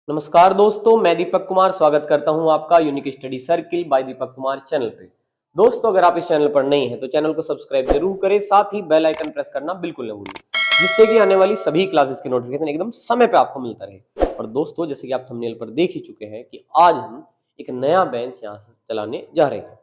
नमस्कार दोस्तों, मैं दीपक कुमार स्वागत करता हूं आपका unique study circle bye Deepak Kumar channel पे। दोस्तों, अगर आप इस चैनल पर नए हैं तो चैनल को सब्सक्राइब जरूर करें, साथ ही बेल आइकन प्रेस करना बिल्कुल न भूलिए, जिससे कि आने वाली सभी क्लासेस की नोटिफिकेशन एकदम समय पे आपको मिलता रहे। और दोस्तों, जैसे कि आप थंबनेल पर देख ही चुके हैं कि आज हम एक नया बेंच यहाँ से चलाने जा रहे हैं,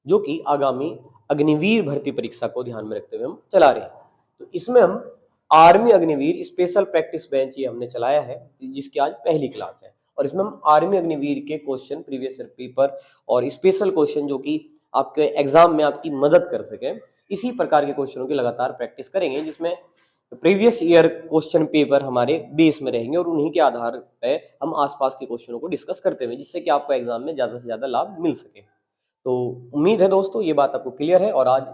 जो कि आगामी अग्निवीर भर्ती परीक्षा को ध्यान में रखते हुए हम चला रहे हैं। तो इसमें हम army Agniveer special practice bench ये हमने चलाया है, जिसकी आज पहली क्लास है। और इसमें हम आर्मी अग्निवीर के क्वेश्चन, प्रीवियस ईयर पेपर और स्पेशल क्वेश्चन जो कि आपके एग्जाम में आपकी मदद कर सके, इसी प्रकार के क्वेश्चनों की लगातार प्रैक्टिस करेंगे, जिसमें प्रीवियस ईयर क्वेश्चन पेपर हमारे बेस में रहेंगे और उन्हीं के आधार पर हम आसपास के क्वेश्चनों को डिस्कस करते हुए, जिससे कि आपको एग्जाम में ज्यादा से ज्यादा लाभ मिल सके। तो उम्मीद है दोस्तों ये बात आपको क्लियर है। और आज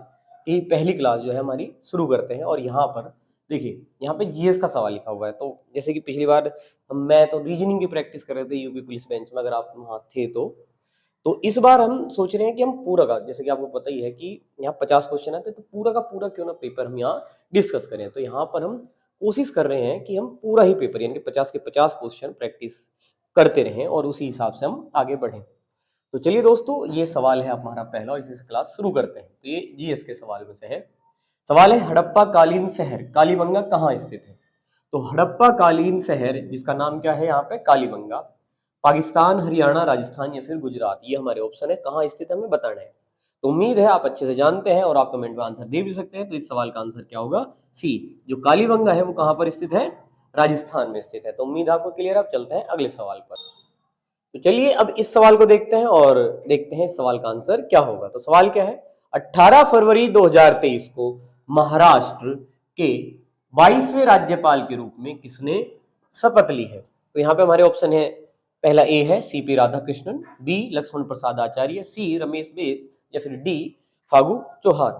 की पहली क्लास जो है हमारी शुरू करते हैं। और यहाँ पर देखिए, यहाँ पे जीएस का सवाल लिखा हुआ है। तो जैसे कि पिछली बार मैं तो रीजनिंग की प्रैक्टिस कर रहे थे यूपी पुलिस बेंच में, अगर आप वहाँ थे तो इस बार हम सोच रहे हैं कि हम पूरा का, जैसे कि आपको पता ही है कि यहाँ 50 क्वेश्चन आते हैं, तो पूरा का पूरा क्यों ना पेपर हम यहाँ डिस्कस करें। तो यहाँ पर हम कोशिश कर रहे हैं कि हम पूरा ही पेपर यानी कि 50 के 50 क्वेश्चन प्रैक्टिस करते रहें और उसी हिसाब से हम आगे बढ़ें। तो चलिए दोस्तों, ये सवाल है हमारा पहला और इसी से क्लास शुरू करते हैं। तो ये जीएस के सवाल में से है। सवाल है, हड़प्पा कालीन शहर कालीबंगा कहाँ स्थित है? तो हड़प्पा कालीन शहर, जिसका नाम क्या है यहाँ पे, कालीबंगा, पाकिस्तान, हरियाणा, राजस्थान या फिर गुजरात, ये हमारे ऑप्शन है। कहाँ स्थित है हमें बताना है। तो उम्मीद है आप अच्छे से जानते हैं और आप कमेंट में आंसर दे भी सकते हैं। तो इस सवाल का आंसर क्या होगा? सी। जो कालीबंगा है वो कहाँ पर स्थित है? राजस्थान में स्थित है। तो उम्मीद आपको क्लियर है। अब चलते हैं अगले सवाल पर। तो चलिए अब इस सवाल को देखते हैं और देखते हैं इस सवाल का आंसर क्या होगा। तो सवाल क्या है? 18 फरवरी 2023 को महाराष्ट्र के 22वें राज्यपाल के रूप में किसने शपथ ली है? तो यहाँ पे हमारे ऑप्शन है, पहला ए है सीपी राधाकृष्णन, बी लक्ष्मण प्रसाद आचार्य, सी रमेश बैस या फिर डी फागू चौहान।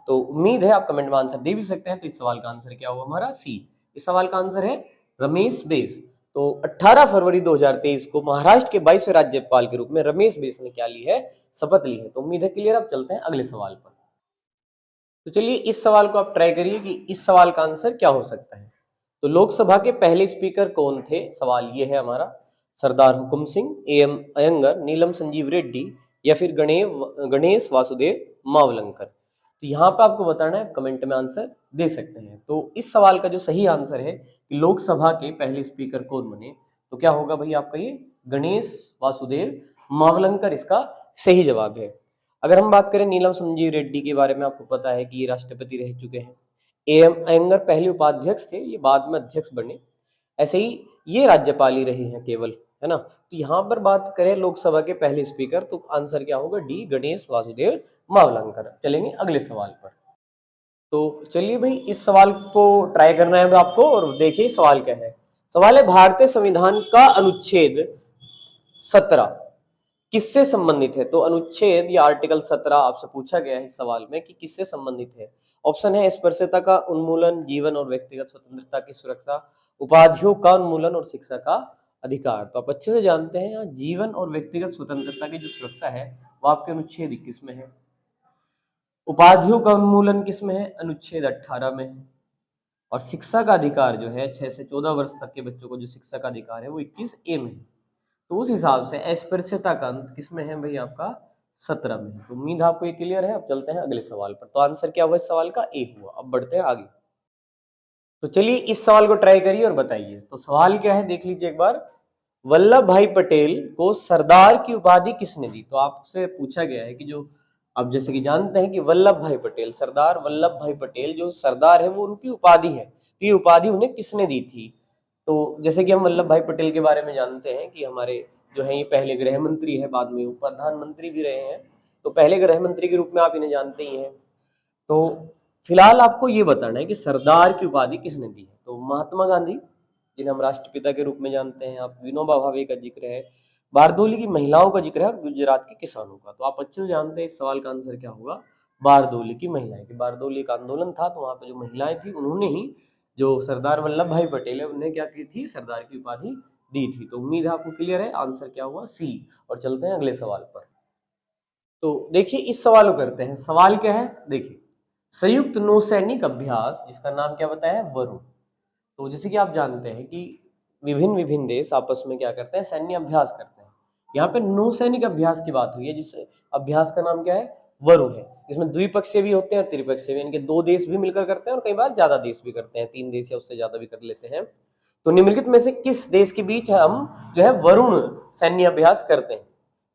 तो उम्मीद है आप कमेंट में आंसर दे भी सकते हैं। तो इस सवाल का आंसर क्या होगा हमारा? सी। इस सवाल का आंसर है रमेश बैस। तो 18 फरवरी 2023 को महाराष्ट्र के 22वें राज्यपाल के रूप में रमेश बैस ने क्या ली है? शपथ ली है। तो उम्मीद है क्लियर। अब चलते हैं अगले सवाल पर। तो चलिए इस सवाल को आप ट्राई करिए कि इस सवाल का आंसर क्या हो सकता है। तो लोकसभा के पहले स्पीकर कौन थे? सवाल ये है हमारा। सरदार हुकुम सिंह, एम अयंगर, नीलम संजीव रेड्डी या फिर गणेश वासुदेव मावलंकर। तो यहाँ पे आपको बताना है, कमेंट में आंसर दे सकते हैं। तो इस सवाल का जो सही आंसर है कि लोकसभा के पहले स्पीकर कौन बने, तो क्या होगा भाई आपका? ये गणेश वासुदेव मावलंकर इसका सही जवाब है। अगर हम बात करें नीलम संजीव रेड्डी के बारे में, आपको पता है कि ये राष्ट्रपति रह चुके हैं। एम अयंगर पहले उपाध्यक्ष थे, ये बाद में अध्यक्ष बने। ऐसे ही ये राज्यपाल ही रहे हैं केवल, है ना। तो यहाँ पर बात करें लोकसभा के पहले स्पीकर, तो आंसर क्या होगा? डी गणेश वासुदेव मावलंकर। चलेंगे अगले सवाल पर। तो चलिए भाई, इस सवाल को ट्राई करना है आपको और देखिए सवाल क्या है। सवाल है, भारतीय संविधान का अनुच्छेद 17 किससे संबंधित है? तो अनुच्छेद या आर्टिकल 17 आपसे पूछा गया है इस सवाल में कि किससे संबंधित है। ऑप्शन है स्पर्शता का उन्मूलन, जीवन और व्यक्तिगत स्वतंत्रता की सुरक्षा, उपाधियों का उन्मूलन और शिक्षा का अधिकार। तो आप अच्छे से जानते हैं यहाँ जीवन और व्यक्तिगत स्वतंत्रता की जो सुरक्षा है वो आपके अनुच्छेद 21 में है। उपाधियों का उन्मूलन किस में है? अनुच्छेद 18 में है। और शिक्षा का अधिकार जो है 6 से 14 वर्ष तक के बच्चों को जो शिक्षा का अधिकार है वो 21A में है। तो उस हिसाब से अस्पृश्यता का अंत किस में है भाई? आपका 17 में है। तो उम्मीद आपको ये क्लियर है। अब चलते हैं अगले सवाल पर। तो आंसर क्या हुआ इस सवाल का? ए हुआ। अब बढ़ते हैं आगे। तो चलिए इस सवाल को ट्राई करिए और बताइए। तो सवाल क्या है देख लीजिए एक बार। वल्लभ भाई पटेल को सरदार की उपाधि किसने दी? तो आपसे पूछा गया है कि जो आप जैसे कि जानते हैं कि वल्लभ भाई पटेल, सरदार वल्लभ भाई पटेल जो सरदार है वो उनकी उपाधि है। तो ये उपाधि उन्हें किसने दी थी? तो जैसे कि हम वल्लभ भाई पटेल के बारे में जानते हैं कि हमारे जो है ये पहले गृह मंत्री है, बाद में वो प्रधानमंत्री भी रहे हैं। तो पहले गृह मंत्री के रूप में आप इन्हें जानते ही हैं। तो फिलहाल आपको ये बताना है कि सरदार की उपाधि किसने दी है। तो महात्मा गांधी, जिन्हें हम राष्ट्रपिता के रूप में जानते हैं, आप विनोबा भावे का जिक्र है, बारदोली की महिलाओं का जिक्र है और गुजरात के किसानों का। तो आप अच्छे से जानते हैं इस सवाल का आंसर क्या होगा? बारदोली की महिलाएं। कि बारदोली का आंदोलन था तो वहां पे जो महिलाएं थी उन्होंने ही जो सरदार वल्लभ भाई पटेल है उन्हें क्या की थी? सरदार की उपाधि दी थी। तो उम्मीद है आपको क्लियर है। आंसर क्या हुआ? सी। और चलते हैं अगले सवाल पर। तो देखिए इस सवाल को करते हैं। सवाल क्या है देखिए, संयुक्त नौसैनिक अभ्यास जिसका नाम क्या बताया है? वरुण। तो जैसे कि आप जानते हैं कि विभिन्न विभिन्न देश आपस में क्या करते हैं, सैन्य अभ्यास करते हैं। यहाँ पे नौसैनिक अभ्यास की बात हुई है, जिस अभ्यास का नाम क्या है, वरुण है। इसमें द्विपक्षीय भी होते हैं और त्रिपक्षीय भी, इनके 2 देश भी मिलकर करते हैं और कई बार ज्यादा देश भी करते हैं, 3 देश या उससे ज्यादा भी कर लेते हैं। तो निम्नलिखित में से किस देश के बीच हम जो है वरुण सैन्य अभ्यास करते हैं?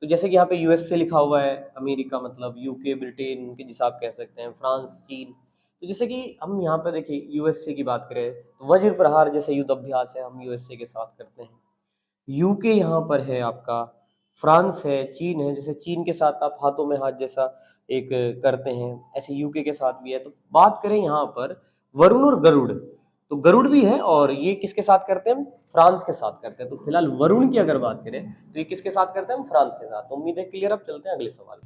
तो जैसे कि यहाँ पे यूएसए लिखा हुआ है, अमेरिका मतलब यूके, ब्रिटेन के जिसे आप कह सकते हैं, फ्रांस, चीन। तो जैसे कि हम यहाँ पे देखिए यूएसए की बात करें तो वज्र प्रहार जैसे युद्ध अभ्यास है, हम यूएसए के साथ करते हैं। यूके यहाँ पर है आपका, फ्रांस है, चीन है, जैसे चीन के साथ आप हाथों में हाथ जैसा एक करते हैं, ऐसे यूके के साथ भी है। तो बात करें यहाँ पर वरुण और गरुड़, तो गरुड़ भी है और ये किसके साथ करते हैं, फ्रांस के साथ करते हैं। तो फिलहाल वरुण की अगर बात करें तो ये किसके साथ करते हैं, हम फ्रांस के साथ। तो उम्मीद है क्लियर। अब चलते हैं अगले सवाल।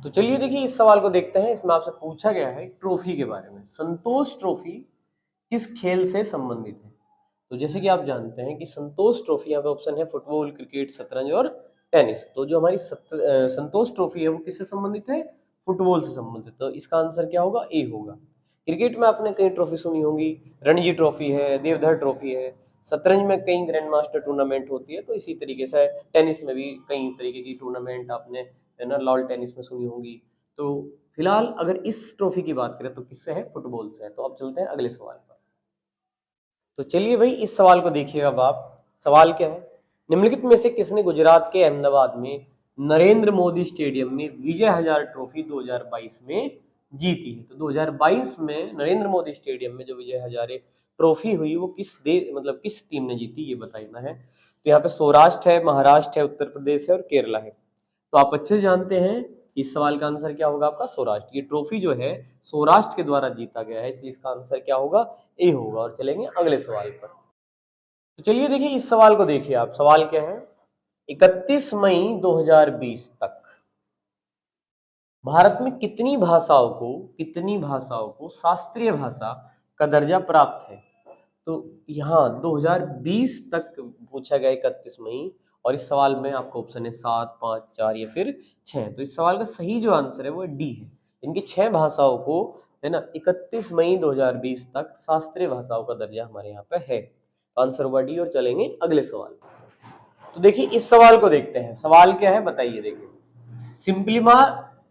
तो चलिए देखिए इस सवाल को देखते हैं। इसमें आपसे पूछा गया है ट्रॉफी के बारे में, संतोष ट्रॉफी किस खेल से संबंधित है? तो जैसे कि आप जानते हैं कि संतोष ट्रॉफी, यहाँ पे ऑप्शन है फुटबॉल, क्रिकेट, शतरंज और टेनिस। तो जो हमारी संतोष ट्रॉफी है वो किससे संबंधित है, फुटबॉल से संबंधित। तो इसका आंसर क्या होगा, ए होगा। क्रिकेट में आपने कई ट्रॉफी सुनी होंगी, रणजी ट्रॉफी है, देवधर ट्रॉफी है। शतरंज में कई ग्रैंड मास्टर टूर्नामेंट होती है। तो इसी तरीके से टेनिस में भी कई तरीके की टूर्नामेंट आपने है ना लॉन टेनिस में सुनी होंगी। तो फिलहाल अगर इस ट्रॉफी की बात करें तो किससे है, फुटबॉल से है। तो अब चलते हैं अगले सवाल पर। तो चलिए भाई इस सवाल को देखिएगा। अब आप, सवाल क्या है, निम्नलिखित में से किसने गुजरात के अहमदाबाद में नरेंद्र मोदी स्टेडियम में विजय हजार ट्रॉफी 2022 में जीती है? तो 2022 में नरेंद्र मोदी स्टेडियम में जो विजय हजारे ट्रॉफी हुई वो किस मतलब किस टीम ने जीती, ये बताना है। तो यहाँ पे सौराष्ट्र है, महाराष्ट्र है, उत्तर प्रदेश है और केरला है। तो आप अच्छे से जानते हैं इस सवाल का आंसर क्या होगा, आपका सौराष्ट्र। ये ट्रॉफी जो है सौराष्ट्र के द्वारा जीता गया है, इसलिए इसका आंसर क्या होगा, ए होगा। और चलेंगे अगले सवाल पर। तो चलिए देखिए इस सवाल को देखिए आप। सवाल क्या है, 31 मई 2020 तक भारत में कितनी भाषाओं को शास्त्रीय भाषा का दर्जा प्राप्त है? तो यहाँ 2020 तक पूछा गया 31 मई, और इस सवाल में आपको ऑप्शन है 7, 5, 4 या फिर 6। तो इस सवाल का सही जो आंसर है वो डी है। इनकी 6 भाषाओं को है ना 31 मई 2020 तक शास्त्रीय भाषाओं का दर्जा हमारे यहाँ पे है। तो आंसर हुआ डी। और चलेंगे अगले सवाल। तो देखिए इस सवाल को देखते हैं। सवाल क्या है बताइए। देखिए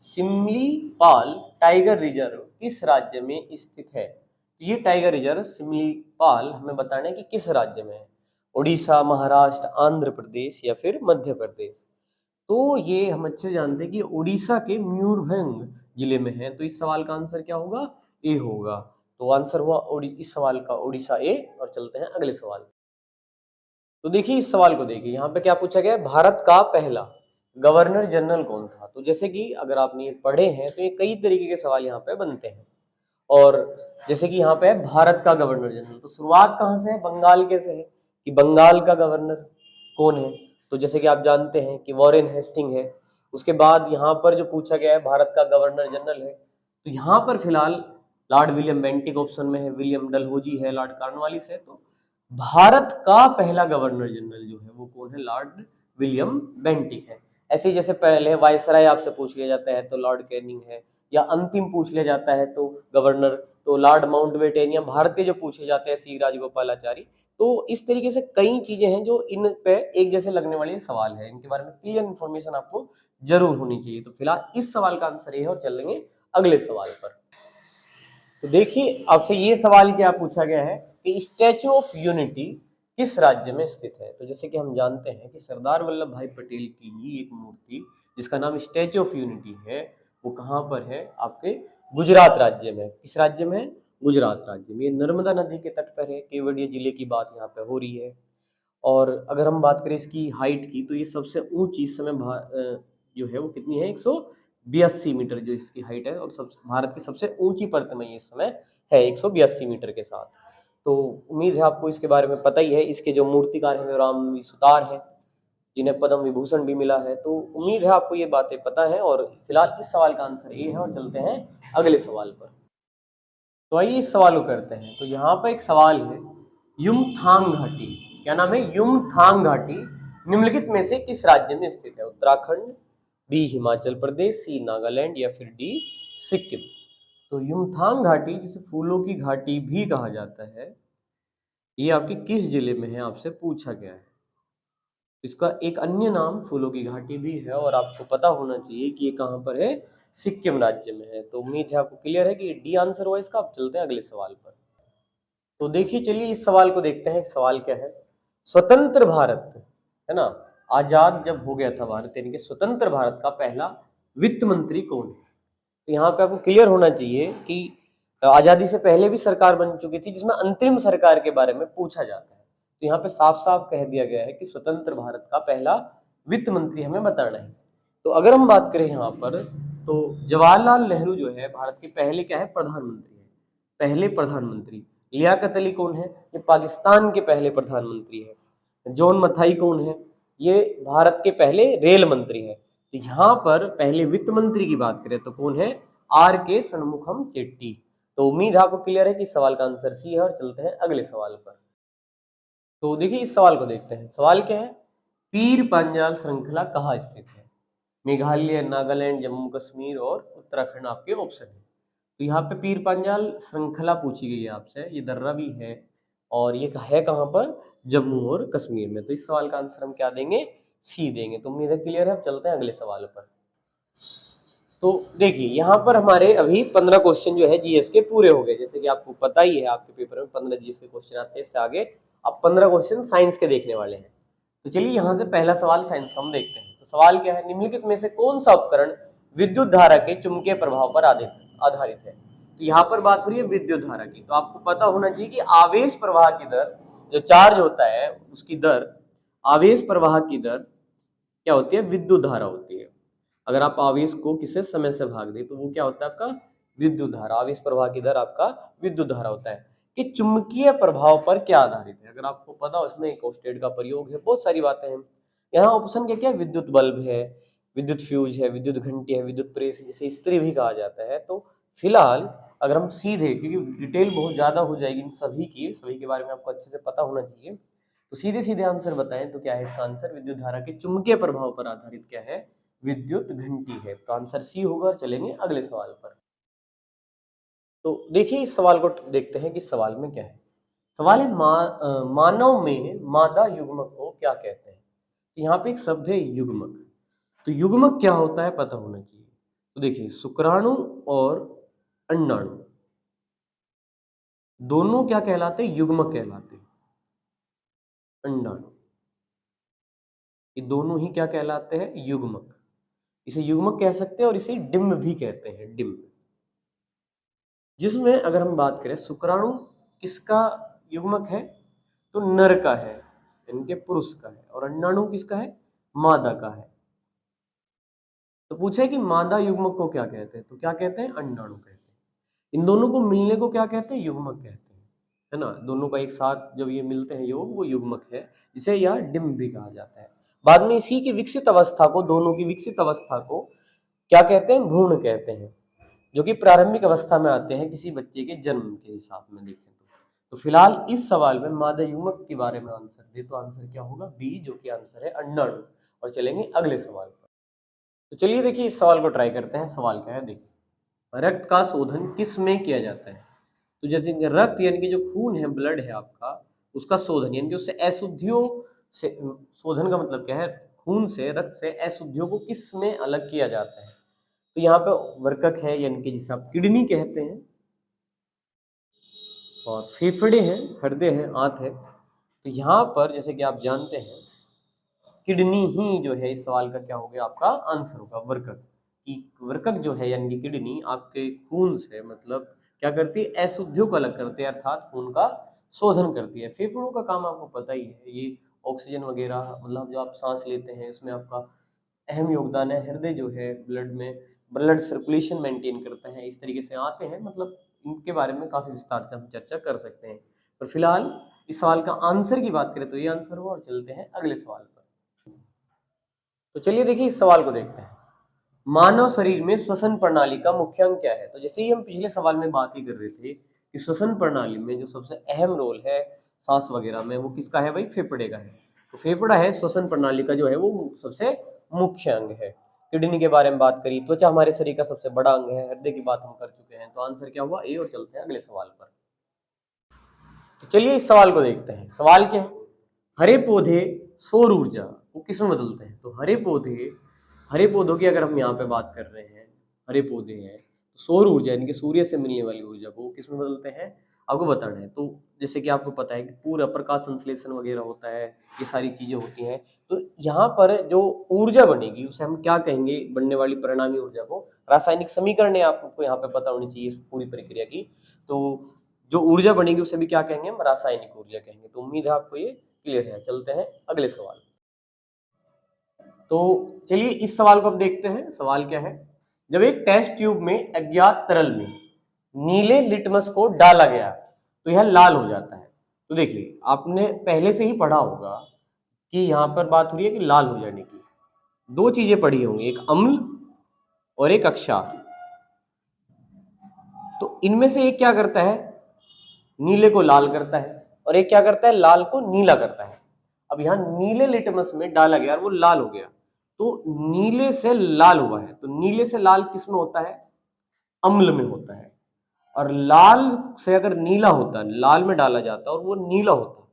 सिमलीपाल टाइगर रिजर्व किस राज्य में स्थित है? तो ये टाइगर रिजर्व सिमलीपाल हमें बताना है कि किस राज्य में है। उड़ीसा, महाराष्ट्र, आंध्र प्रदेश या फिर मध्य प्रदेश। तो ये हम अच्छे जानते हैं कि उड़ीसा के मयूरभंज जिले में है। तो इस सवाल का आंसर क्या होगा, ए होगा। तो आंसर हुआ इस सवाल का उड़ीसा, ए। और चलते हैं अगले सवाल। तो देखिए इस सवाल को देखिए, यहाँ पे क्या पूछा गया है, भारत का पहला गवर्नर जनरल कौन था? तो जैसे कि अगर आपने ये पढ़े हैं तो ये कई तरीके के सवाल यहाँ पे बनते हैं। और जैसे कि यहाँ पे है भारत का गवर्नर जनरल, तो शुरुआत कहाँ से है, बंगाल के से है कि बंगाल का गवर्नर कौन है। तो जैसे कि आप जानते हैं कि वॉरेन हेस्टिंग है। उसके बाद यहाँ पर जो पूछा गया है भारत का गवर्नर जनरल है, तो यहाँ पर फिलहाल लॉर्ड विलियम बेंटिक ऑप्शन में है, विलियम डलहौजी है, लॉर्ड कॉर्नवालिस है। तो भारत का पहला गवर्नर जनरल जो है वो कौन है, लॉर्ड विलियम बेंटिक है। ऐसे ही जैसे पहले वायसराय आपसे पूछ लिया जाता है तो लॉर्ड कैनिंग है, या अंतिम पूछ लिया जाता है तो गवर्नर तो लॉर्ड माउंटबेटन, या भारतीय जो पूछे जाते हैं सी राजगोपालाचारी। तो इस तरीके से कई चीजें हैं जो इन पे एक जैसे लगने वाले सवाल है, इनके बारे में क्लियर इन्फॉर्मेशन आपको जरूर होनी चाहिए। तो फिलहाल इस सवाल का आंसर ये है। और चलेंगे अगले सवाल पर। तो देखिए आपसे ये सवाल क्या पूछा गया है कि स्टैचू ऑफ यूनिटी किस राज्य में स्थित है? तो जैसे कि हम जानते हैं कि सरदार वल्लभ भाई पटेल की ही एक मूर्ति जिसका नाम स्टैचू ऑफ यूनिटी है, वो कहाँ पर है, आपके गुजरात राज्य में। किस राज्य में है, गुजरात राज्य में। ये नर्मदा नदी के तट पर है, केवड़िया जिले की बात यहाँ पे हो रही है। और अगर हम बात करें इसकी हाइट की, तो ये सबसे ऊंची इस समय जो है वो कितनी है, 182 मीटर जो इसकी हाइट है। और भारत की सबसे ऊंची प्रतिमा इस समय है 182 मीटर के साथ। तो उम्मीद है आपको इसके बारे में पता ही है। इसके जो मूर्तिकार हैं राम सुतार हैं, जिन्हें पद्म विभूषण भी मिला है। तो उम्मीद है आपको ये बातें पता है। और फिलहाल इस सवाल का आंसर ये है। और चलते हैं अगले सवाल पर। तो आइए इस सवाल को करते हैं। तो यहाँ पर एक सवाल है, युमथांग घाटी, क्या नाम है, युमथांग घाटी निम्नलिखित में से किस राज्य में स्थित है? उत्तराखंड, बी हिमाचल प्रदेश, सी नागालैंड या फिर डी सिक्किम। तो युमथांग घाटी जिसे फूलों की घाटी भी कहा जाता है, ये आपके किस जिले में है, आपसे पूछा गया है। इसका एक अन्य नाम फूलों की घाटी भी है और आपको पता होना चाहिए कि ये कहाँ पर है, सिक्किम राज्य में है। तो उम्मीद है आपको क्लियर है कि डी आंसर हुआ इसका। आप चलते हैं अगले सवाल पर। तो देखिए चलिए इस सवाल को देखते हैं। सवाल क्या है, स्वतंत्र भारत है ना, आजाद जब हो गया था भारत, यानी कि स्वतंत्र भारत का पहला वित्त मंत्री कौन है। तो यहाँ पे आपको क्लियर होना चाहिए कि आजादी से पहले भी सरकार बन चुकी थी जिसमें अंतरिम सरकार के बारे में पूछा जाता है। तो यहाँ पे साफ साफ कह दिया गया है कि स्वतंत्र भारत का पहला वित्त मंत्री हमें बताना है। तो अगर हम बात करें यहाँ पर, तो जवाहरलाल नेहरू जो है भारत के पहले क्या है, प्रधानमंत्री है, पहले प्रधानमंत्री। लियाकत अली कौन है, ये पाकिस्तान के पहले प्रधानमंत्री है। जॉन मथाई कौन है, ये भारत के पहले रेल मंत्री है। तो यहाँ पर पहले वित्त मंत्री की बात करें तो कौन है, आर के शनमुखम चेट्टी। तो उम्मीद आपको क्लियर है कि इस सवाल का आंसर सी है। और चलते हैं अगले सवाल पर। तो देखिए इस सवाल को देखते हैं। सवाल क्या है, पीर पांजाल श्रृंखला कहाँ स्थित है। मेघालय, नागालैंड, जम्मू कश्मीर और उत्तराखंड आपके ऑप्शन है। तो यहाँ पे पीर पांजाल श्रृंखला पूछी गई है आपसे, ये दर्रा भी है और ये है कहाँ पर, जम्मू और कश्मीर में। तो इस सवाल का आंसर हम क्या देंगे, सी देंगे। तो उम्मीद है क्लियर है। अब चलते हैं अगले सवाल पर। तो देखिए यहाँ पर हमारे अभी 15 क्वेश्चन जो है जीएस के पूरे हो गए। जैसे कि आपको पता ही है आपके पेपर में 15 जीएस के क्वेश्चन आते हैं, इससे आगे अब 15 क्वेश्चन साइंस के देखने वाले हैं। तो चलिए यहाँ से पहला सवाल साइंस का हम देखते हैं। तो सवाल क्या है, निम्नलिखित में से कौन सा उपकरण विद्युत धारा के चुंबकीय प्रभाव पर आधारित है। तो यहाँ पर बात हो रही है विद्युत धारा की। तो आपको पता होना चाहिए कि आवेश प्रवाह की दर, जो चार्ज होता है उसकी दर, आवेश प्रवाह की दर क्या होती है, विद्युत धारा होती है। अगर आप आवेश को किसी समय से भाग दे तो वो क्या होता है आपका, विद्युत धारा। आवेश प्रवाह की दर आपका विद्युत धारा होता है। कि चुंबकीय प्रभाव पर क्या आधारित है, अगर आपको पता हो, इसमें इलेक्ट्रोस्टैट का प्रयोग है, बहुत सारी बातें हैं। यहाँ ऑप्शन क्या क्या, विद्युत बल्ब है, विद्युत फ्यूज है, विद्युत घंटी है, विद्युत प्रेस है, जिसे स्त्री भी कहा जाता है। तो फिलहाल अगर हम सीधे, क्योंकि डिटेल बहुत ज्यादा हो जाएगी इन सभी के बारे में आपको अच्छे से पता होना चाहिए, तो सीधे सीधे आंसर बताएं तो क्या है इसका आंसर, विद्युत धारा के चुंबकीय प्रभाव पर आधारित क्या है, विद्युत घंटी है। तो आंसर सी होगा। और चलेंगे अगले सवाल पर। तो देखिए इस सवाल को देखते हैं कि सवाल में क्या है। सवाल है मानव में मादा युग्मक को क्या कहते हैं। तो यहाँ पे एक शब्द है युग्मक। तो युग्मक क्या होता है पता होना चाहिए। तो देखिए शुक्राणु और अंडाणु दोनों क्या कहलाते हैं, युग्मक कहलाते हैं। अंडाणु, ये दोनों ही क्या कहलाते हैं, युग्मक। इसे युग्मक कह सकते हैं और इसे डिम्ब भी कहते हैं, डिम्ब। जिसमें अगर हम बात करें शुक्राणु किसका युग्मक है, तो नर का है, इनके पुरुष का है। और अंडाणु किसका है, मादा का है। तो पूछे कि मादा युग्मक को क्या कहते हैं, तो क्या कहते हैं, अंडाणु कहते हैं। इन दोनों को मिलने को क्या कहते हैं, युग्मक कहते हैं, है ना। दोनों का एक साथ जब ये मिलते हैं योग, वो युग्मक है, जिसे यह डिम्ब भी कहा जाता है। बाद में इसी की विकसित अवस्था को, दोनों की विकसित अवस्था को क्या कहते हैं, भ्रूण कहते हैं, जो कि प्रारंभिक अवस्था में आते हैं किसी बच्चे के जन्म के हिसाब में देखें तो फिलहाल इस सवाल में मादा युग्मक के बारे में आंसर दे तो आंसर क्या होगा, बी, जो कि आंसर है अंडाणु। और चलेंगे अगले सवाल पर। तो चलिए देखिए इस सवाल को ट्राई करते हैं। सवाल क्या है, देखिए रक्त का शोधन किस में किया जाता है। तो जैसे रक्त यानी कि जो खून है, ब्लड है आपका, उसका शोधन यानी कि उससे अशुद्धियों से, शोधन का मतलब क्या है, खून से, रक्त से अशुद्धियों को किस में अलग किया जाता है। तो यहाँ पे वर्कक है, यानी कि जिसे आप किडनी कहते हैं, और फेफड़े हैं, हृदय है, आंत है। तो यहाँ पर जैसे कि आप जानते हैं किडनी ही जो है इस सवाल का क्या हो गया, आपका आंसर होगा वर्कक। कि वर्कक जो है यानी कि किडनी आपके खून से मतलब क्या करती है, अशुद्धियों को अलग करती है, अर्थात खून का शोधन करती है। फेफड़ों का काम आपको पता ही है, ये ऑक्सीजन वगैरह मतलब जो आप सांस लेते हैं इसमें आपका अहम योगदान है। हृदय जो है ब्लड में ब्लड सर्कुलेशन मेंटेन करता है। इस तरीके से आते हैं, मतलब इनके बारे में काफी विस्तार से हम चर्चा कर सकते हैं। पर फिलहाल इस सवाल का आंसर की बात करें तो ये आंसर हुआ। और चलते हैं अगले सवाल पर। तो चलिए देखिए इस सवाल को देखते हैं। मानव शरीर में श्वसन प्रणाली का मुख्य अंग क्या है। तो जैसे ही हम पिछले सवाल में बात ही कर रहे थे कि श्वसन प्रणाली में जो सबसे अहम रोल है सांस वगैरह में, वो किसका है भाई, फेफड़े का है। तो फेफड़ा है श्वसन प्रणाली का जो है वो सबसे मुख्य अंग है। किडनी के बारे में बात करी, त्वचा हमारे शरीर का सबसे बड़ा अंग है, हृदय की बात हम कर चुके हैं। तो आंसर क्या हुआ, ए। और चलते हैं अगले सवाल पर। तो चलिए इस सवाल को देखते हैं। सवाल क्या है, हरे पौधे सौर ऊर्जा को किस में बदलते हैं? तो हरे पौधों की अगर हम यहाँ पे बात कर रहे हैं, हरे पौधे हैं तो सौर ऊर्जा यानी कि सूर्य से मिलने वाली ऊर्जा को किस में बदलते हैं, आपको बताना है। तो जैसे कि आपको पता है कि पूरा प्रकाश संश्लेषण वगैरह होता है, ये सारी चीजें होती हैं। तो यहाँ पर जो ऊर्जा बनेगी उसे हम क्या कहेंगे, बनने वाली परिणामी ऊर्जा को? रासायनिक समीकरण है, आपको यहाँ पे पता होनी चाहिए इस पूरी प्रक्रिया की। तो जो ऊर्जा बनेगी उसे भी क्या कहेंगे, हम रासायनिक ऊर्जा कहेंगे। तो उम्मीद है आपको ये क्लियर है। चलते हैं अगले सवाल। तो चलिए इस सवाल को अब देखते हैं। सवाल क्या है, जब एक टेस्ट ट्यूब में अज्ञात तरल में नीले लिटमस को डाला गया तो यह लाल हो जाता है। तो देखिए आपने पहले से ही पढ़ा होगा कि यहाँ पर बात हो रही है कि लाल हो जाने की। दो चीजें पढ़ी होंगी, एक अम्ल और एक अक्षार। तो इनमें से एक क्या करता है, नीले को लाल करता है, और एक क्या करता है, लाल को नीला करता है। अब यहाँ नीले लिटमस में डाला गया और वो लाल हो गया, तो नीले से लाल हुआ है। तो नीले से लाल किस में होता है, अम्ल में होता है। और लाल से अगर नीला होता, लाल में डाला जाता और वो नीला होता,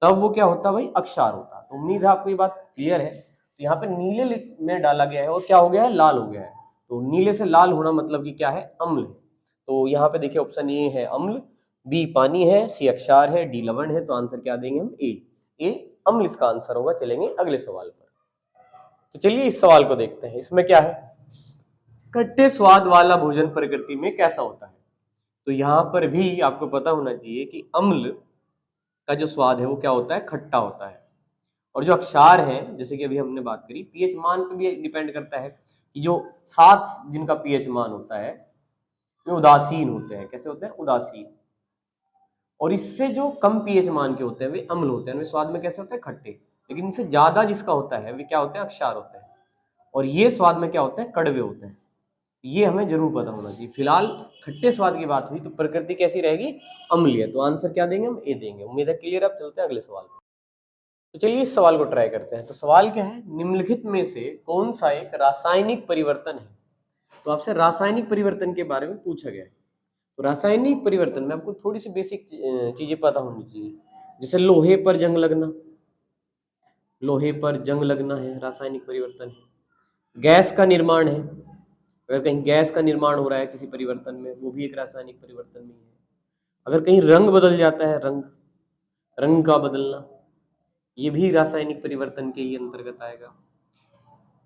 तब वो क्या होता भाई, अक्षार होता। तो उम्मीद है आपको ये बात क्लियर है। तो यहाँ पे नीले में डाला गया है और क्या हो गया है, लाल हो गया है। तो नीले से लाल होना मतलब कि क्या है, अम्ल है। तो यहाँ पे देखिए ऑप्शन ए है अम्ल, बी पानी है, सी अक्षार है, डी लवण है। तो आंसर क्या देंगे हम, ए अम्ल इसका आंसर होगा। चलेंगे अगले सवाल पर। तो चलिए इस सवाल को देखते हैं। इसमें क्या है, खट्टे स्वाद वाला भोजन प्रकृति में कैसा होता है? तो यहाँ पर भी आपको पता होना चाहिए कि अम्ल का जो स्वाद है वो क्या होता है, खट्टा होता है। और जो अक्षार है, जैसे कि अभी हमने बात करी, पीएच मान पे भी डिपेंड करता है कि जो 7 जिनका पीएच मान होता है वे उदासीन होते हैं। कैसे होते हैं, उदासीन। और इससे जो कम पीएच मान के होते हैं वे अम्ल होते हैं, वे स्वाद में कैसे होते हैं, खट्टे। लेकिन इनसे ज्यादा जिसका होता है वे क्या होते हैं, अक्षार होते हैं। और ये स्वाद में क्या होते हैं, कड़वे होते हैं। ये हमें जरूर पता होना चाहिए। फिलहाल खट्टे स्वाद की बात हुई तो प्रकृति कैसी रहेगी, अम्लीय। तो आंसर क्या देंगे हम, ए देंगे। उम्मीद है क्लियर। अब चलते हैं अगले सवाल पर। तो चलिए इस सवाल को ट्राई करते हैं। तो सवाल क्या है, निम्नलिखित में से कौन सा एक रासायनिक परिवर्तन है? तो आपसे रासायनिक परिवर्तन के बारे में पूछा गया है। तो रासायनिक परिवर्तन में आपको थोड़ी सी बेसिक चीजें पता होनी चाहिए। जैसे लोहे पर जंग लगना, लोहे पर जंग लगना है रासायनिक परिवर्तन है। गैस का निर्माण है, अगर कहीं गैस का निर्माण हो रहा है किसी परिवर्तन में, वो भी एक रासायनिक परिवर्तन में है। अगर कहीं रंग बदल जाता है, रंग का बदलना, ये भी रासायनिक परिवर्तन के ही अंतर्गत आएगा,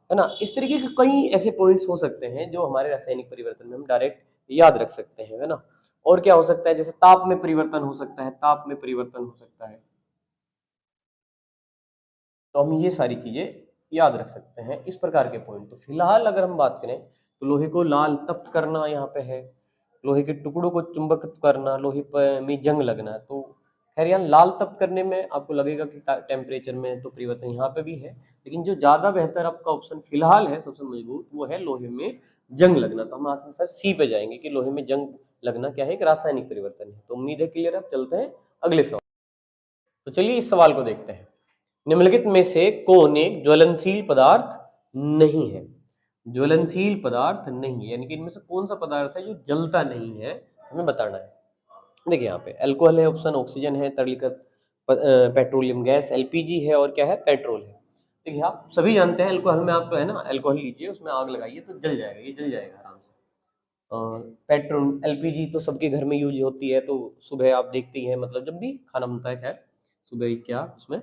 है ना। इस तरीके के कई ऐसे पॉइंट्स हो सकते हैं जो हमारे रासायनिक परिवर्तन में हम डायरेक्ट याद रख सकते हैं, है ना। और क्या हो सकता है, जैसे ताप में परिवर्तन हो सकता है, ताप में परिवर्तन हो सकता है। तो हम ये सारी चीजें याद रख सकते हैं, इस प्रकार के पॉइंट। तो फिलहाल अगर हम बात करें तो लोहे को लाल तप्त करना यहाँ पे है, लोहे के टुकड़ों को चुंबकित करना, लोहे पर में जंग लगना। तो खैर यहाँ लाल तप्त करने में आपको लगेगा कि टेम्परेचर में तो परिवर्तन यहाँ पे भी है, लेकिन जो ज्यादा बेहतर आपका ऑप्शन फिलहाल है, सबसे मजबूत, वो है लोहे में जंग लगना। तो हम आंसर सी पे जाएंगे कि लोहे में जंग लगना क्या है, एक रासायनिक परिवर्तन है। तो उम्मीद है क्लियर। अब चलते हैं अगले सवाल। तो चलिए इस सवाल को देखते हैं। निम्नलिखित में से कौन एक ज्वलनशील पदार्थ नहीं है? ज्वलनशील पदार्थ नहीं, यानी कि इनमें से कौन सा पदार्थ है जो जलता नहीं है, हमें बताना है। देखिए यहाँ पे अल्कोहल है ऑप्शन, ऑक्सीजन है, तरलीकृत पेट्रोलियम गैस एलपीजी है, और क्या है, पेट्रोल है। देखिए आप सभी जानते हैं अल्कोहल में आप है ना, अल्कोहल लीजिए, उसमें आग लगाइए तो जल जाएगा, ये जल जाएगा आराम से। और पेट्रोल एलपीजी तो सबके घर में यूज होती है। तो सुबह आप देखते ही हैं, मतलब जब भी खाना बनता है, खैर सुबह क्या उसमें,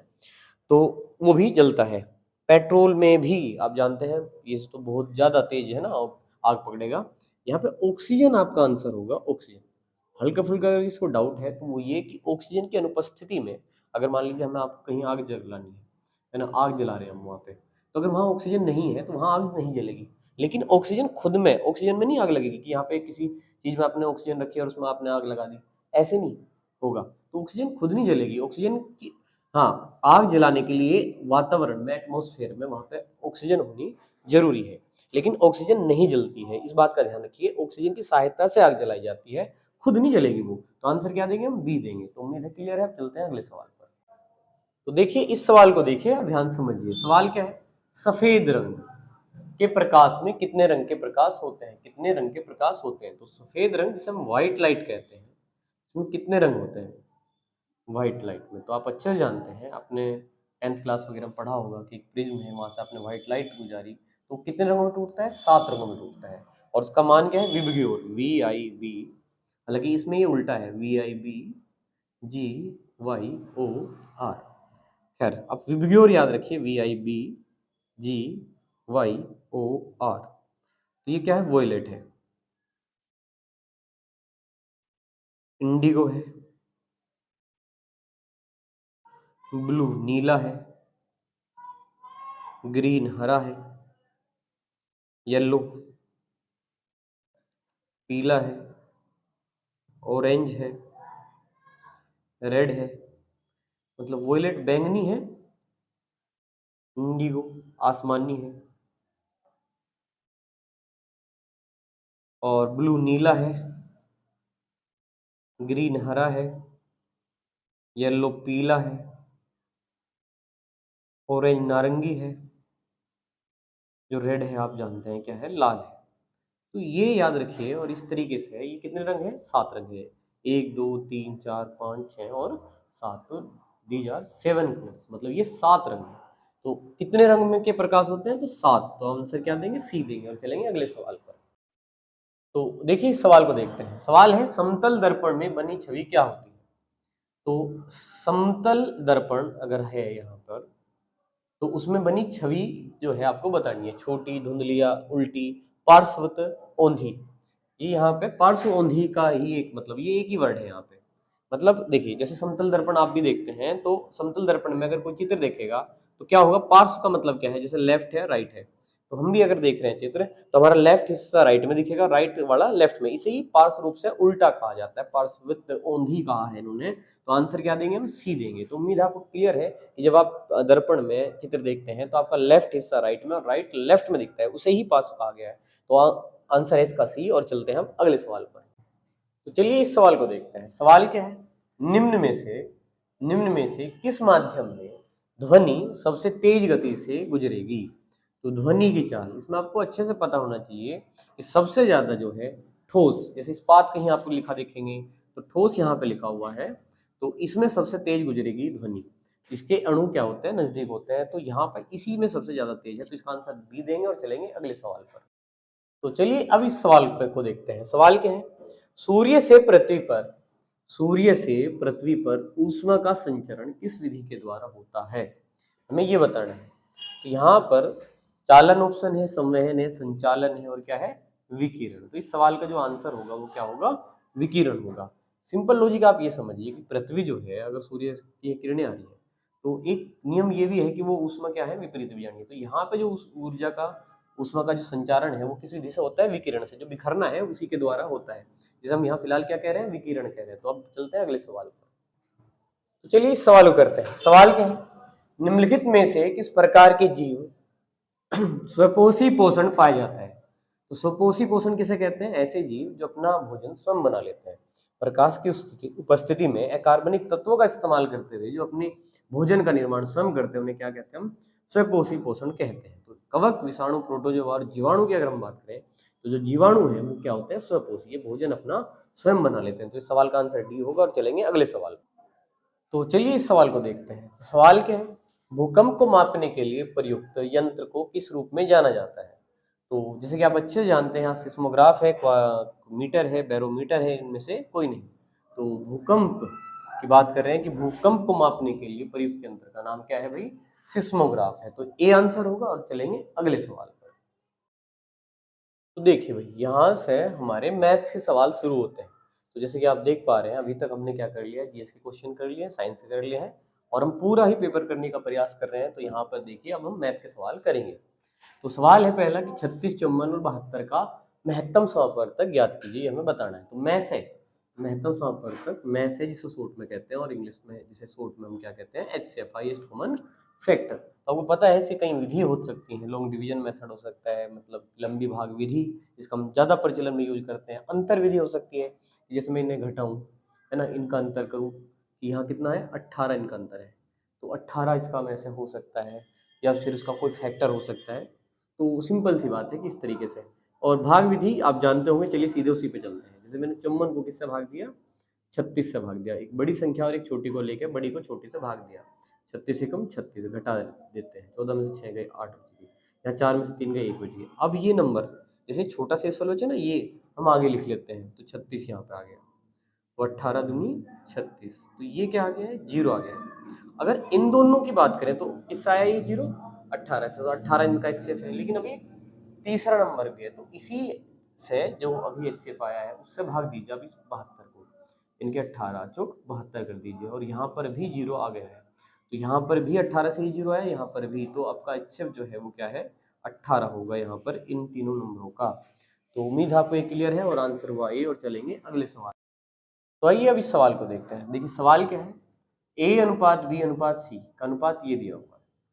तो वो भी जलता है। पेट्रोल में भी आप जानते हैं ये तो बहुत ज्यादा तेज है ना, आग पकड़ेगा। यहाँ पे ऑक्सीजन आपका आंसर होगा, ऑक्सीजन। हल्का फुल्का अगर इसको डाउट है तो वो ये कि ऑक्सीजन की अनुपस्थिति में, अगर मान लीजिए हमें आपको कहीं आग जलानी है ना, आग जला रहे हैं हम वहाँ पे, तो अगर वहाँ ऑक्सीजन नहीं है तो वहाँ आग नहीं जलेगी। लेकिन ऑक्सीजन खुद में, ऑक्सीजन में नहीं आग लगेगी कि यहाँ पे किसी चीज में आपने ऑक्सीजन रखी और उसमें आपने आग लगा दी, ऐसे नहीं होगा। तो ऑक्सीजन खुद नहीं जलेगी, ऑक्सीजन की, हाँ, आग जलाने के लिए वातावरण में, एटमॉस्फेयर में वहां पे ऑक्सीजन होनी जरूरी है। लेकिन ऑक्सीजन नहीं जलती है, इस बात का ध्यान रखिए। ऑक्सीजन की सहायता से आग जलाई जाती है, खुद नहीं जलेगी वो। तो आंसर क्या देंगे हम, बी देंगे। तो उम्मीद है क्लियर है। अब चलते हैं अगले सवाल पर। तो देखिए इस सवाल को देखिए और ध्यान समझिए। सवाल क्या है, सफेद रंग के प्रकाश में कितने रंग के प्रकाश होते हैं, कितने रंग के प्रकाश होते हैं? तो सफेद रंग जिसे हम व्हाइट लाइट कहते हैं, इसमें कितने रंग होते हैं? व्हाइट लाइट में। तो आप अच्छे से जानते हैं, आपने 10th क्लास वगैरह में पढ़ा होगा कि एक प्रिज्म है, वहां से आपने व्हाइट लाइट गुजारी तो कितने रंगों में टूटता है? 7 रंगों में टूटता है। और उसका मान क्या है? VIBGYOR, VIB। हालांकि इसमें ये उल्टा है, VIBGYOR। खैर आप विबग्योर याद रखिए, VIBGYOR। तो ये क्या है? वोयलेट है। इंडिगो है, ब्लू नीला है, ग्रीन हरा है, येलो पीला है, ऑरेंज है, रेड है। मतलब वोयलेट बैंगनी है, इंडिगो आसमानी है, और ब्लू नीला है, ग्रीन हरा है, येलो पीला है, ऑरेंज नारंगी है, जो रेड है आप जानते हैं क्या है? लाल है। तो ये याद रखिए। और इस तरीके से ये कितने रंग हैं? 7 रंग है। 1 2 3 4 5 6 और 7। तो दीज आर 7 कलर्स, मतलब ये 7 रंग है। तो कितने रंग में के प्रकाश होते हैं? तो 7। तो आंसर क्या देंगे? सी देंगे। और चलेंगे अगले सवाल पर। तो देखिए इस सवाल को देखते हैं। सवाल है, समतल दर्पण में बनी छवि क्या होती है? तो समतल दर्पण अगर है यहाँ पर, तो उसमें बनी छवि जो है आपको बतानी है। छोटी, धुंधली या उल्टी, पार्श्वत, औंधी। ये यहाँ पे पार्श्व औंधी का ही एक मतलब, ये एक ही वर्ड है यहाँ पे। मतलब देखिए, जैसे समतल दर्पण आप भी देखते हैं, तो समतल दर्पण में अगर कोई चित्र देखेगा तो क्या होगा? पार्श्व का मतलब क्या है? जैसे लेफ्ट है, राइट है। तो हम भी अगर देख रहे हैं चित्र, तो हमारा लेफ्ट हिस्सा राइट में दिखेगा, राइट वाला लेफ्ट में। इसे ही पार्श्व रूप से उल्टा कहा जाता है, पार्श्वित औंधी कहा है इन्होंने। तो आंसर क्या देंगे? हम सी देंगे। तो उम्मीद है आपको क्लियर है कि जब आप दर्पण में चित्र देखते हैं तो आपका लेफ्ट हिस्सा राइट में और राइट लेफ्ट में दिखता है, उसे ही पार्श्व कहा गया है। तो आंसर है इसका सी। और चलते हैं हम अगले सवाल पर। तो चलिए इस सवाल को देखते हैं। सवाल क्या है? निम्न में से किस माध्यम में ध्वनि सबसे तेज गति से गुजरेगी? तो ध्वनि की चाल, इसमें आपको अच्छे से पता होना चाहिए कि सबसे ज्यादा जो है ठोस, जैसे इस्पात कहीं आपको लिखा देखेंगे तो ठोस यहाँ पे लिखा हुआ है, तो इसमें सबसे तेज गुजरेगी ध्वनि। इसके अणु क्या होते हैं? नजदीक होते हैं। तो यहाँ पर इसी में सबसे ज्यादा तेज है, तो इसका आंसर बी देंगे। और चलेंगे अगले सवाल पर। तो चलिए अब इस सवाल को देखते हैं। सवाल क्या है? सूर्य से पृथ्वी पर सूर्य से पृथ्वी पर ऊष्मा का संचरण किस विधि के द्वारा होता है? हमें ये बताना है। तो यहाँ पर चालन ऑप्शन है, संवहन है, संचालन है, और क्या है? विकिरण। तो इस सवाल का जो आंसर होगा वो क्या होगा? विकिरण होगा। सिंपल लॉजिक आप ये समझिए कि पृथ्वी जो है, अगर सूर्य की किरणें आ रही है, तो एक नियम ये भी है कि वो ऊष्मा क्या है? विपरीत भी आनी है। तो यहाँ पे जो उस ऊर्जा का, ऊष्मा का जो संचारण है वो किस विधि से होता है? विकिरण से। जो बिखरना है उसी के द्वारा होता है, जिसे हम यहाँ फिलहाल क्या कह रहे हैं? विकिरण कह रहे हैं। तो अब चलते हैं अगले सवाल पर। तो चलिए इस सवाल को करते हैं। सवाल क्या है? निम्नलिखित में से किस प्रकार के जीव स्वपोषी पोषण पाया जाता है? तो स्वपोषी पोषण किसे कहते हैं? ऐसे जीव जो अपना भोजन स्वयं बना लेते हैं। प्रकाश की उपस्थिति में अकार्बनिक तत्वों का इस्तेमाल करते हुए जो अपने भोजन का निर्माण स्वयं करते हैं, उन्हें क्या कहते हैं? हम स्वपोषी पोषण कहते हैं। तो कवक, विषाणु, प्रोटोजोआ और जीवाणु की अगर हम बात करें, तो जो जीवाणु है वो क्या होते हैं? स्वपोषी। ये भोजन अपना स्वयं बना लेते हैं। तो इस सवाल का आंसर डी होगा। और चलेंगे अगले सवाल। तो चलिए इस सवाल को देखते हैं। तो सवाल क्या है? भूकंप को मापने के लिए प्रयुक्त यंत्र को किस रूप में जाना जाता है? तो जैसे कि आप अच्छे से जानते हैं, यहाँ सिस्मोग्राफ है, मीटर है, बैरोमीटर है, इनमें से कोई नहीं। तो भूकंप की बात कर रहे हैं कि भूकंप को मापने के लिए प्रयुक्त यंत्र का नाम क्या है भाई? सिस्मोग्राफ है। तो ए आंसर होगा। और चलेंगे अगले सवाल पर। तो देखिए भाई, यहाँ से हमारे मैथ्स के सवाल शुरू होते हैं। तो जैसे कि आप देख पा रहे हैं, अभी तक हमने क्या कर लिया है? जीएस के क्वेश्चन कर लिए हैं, साइंस से कर लिए हैं, और हम पूरा ही पेपर करने का प्रयास कर रहे हैं। तो यहाँ पर देखिए अब हम मैथ के सवाल करेंगे। तो सवाल है पहला कि 36, 54 और 72 का महत्तम समापवर्तक ज्ञात कीजिए, हमें बताना है। तो मैथ है, महत्तम समापवर्तक मैथ है जिसे शॉर्ट में कहते हैं, और इंग्लिश में जिसे शॉर्ट में हम क्या कहते हैं? HCF, highest common factor. तो आपको पता है ऐसी कई विधि हो सकती हैं। लॉन्ग डिवीजन मेथड हो सकता है, मतलब लंबी भाग विधि, जिसका हम ज़्यादा प्रचलन में यूज करते हैं। अंतर विधि हो सकती है, जैसे मैं इन्हें घटाऊं, है ना, इनका अंतर करूं कि यहाँ कितना है? 18 इनका अंतर है, तो 18 इसका में से हो सकता है, या फिर इसका कोई फैक्टर हो सकता है। तो सिंपल सी बात है कि इस तरीके से। और भाग विधि आप जानते होंगे। चलिए सीधे उसी पे चलते हैं। जैसे मैंने 54 को किससे भाग दिया? 36 से भाग दिया, एक बड़ी संख्या और एक छोटी को लेकर बड़ी को छोटी से भाग दिया। 36 एकम 36 घटा देते हैं, 14 में से 6 गए 8 बच गए, यहाँ 4 में से 3 गए 1 बच गए। अब ये नंबर जैसे छोटा शेषफल बचे ना, ये हम आगे लिख लेते हैं, तो 36 यहाँ पे आ गया, तो 18 दूनी 36, तो ये क्या आ गया है, 0 आ गया है। अगर इन दोनों की बात करें तो किससे आया ये 0, 18 से, तो 18 इनका HCF है, लेकिन अभी तीसरा नंबर भी है, तो इसी से जो अभी HCF आया है उससे भाग दीजिए अभी 72 को, इनके 18 चौक 72 कर दीजिए, और यहाँ पर भी 0 आ गया है, तो यहाँ पर भी 18 से ही 0 आया, यहाँ पर भी, तो आपका HCF जो है वो क्या है, 18 होगा यहाँ पर इन तीनों नंबरों का। तो उम्मीद है आपको ये क्लियर है और आंसर हुआ ए, और चलेंगे अगले सवाल। तो आइए अब इस सवाल को देखते हैं। देखिए सवाल क्या है, ए अनुपात बी अनुपात सी का अनुपात ये दिया हुआ है,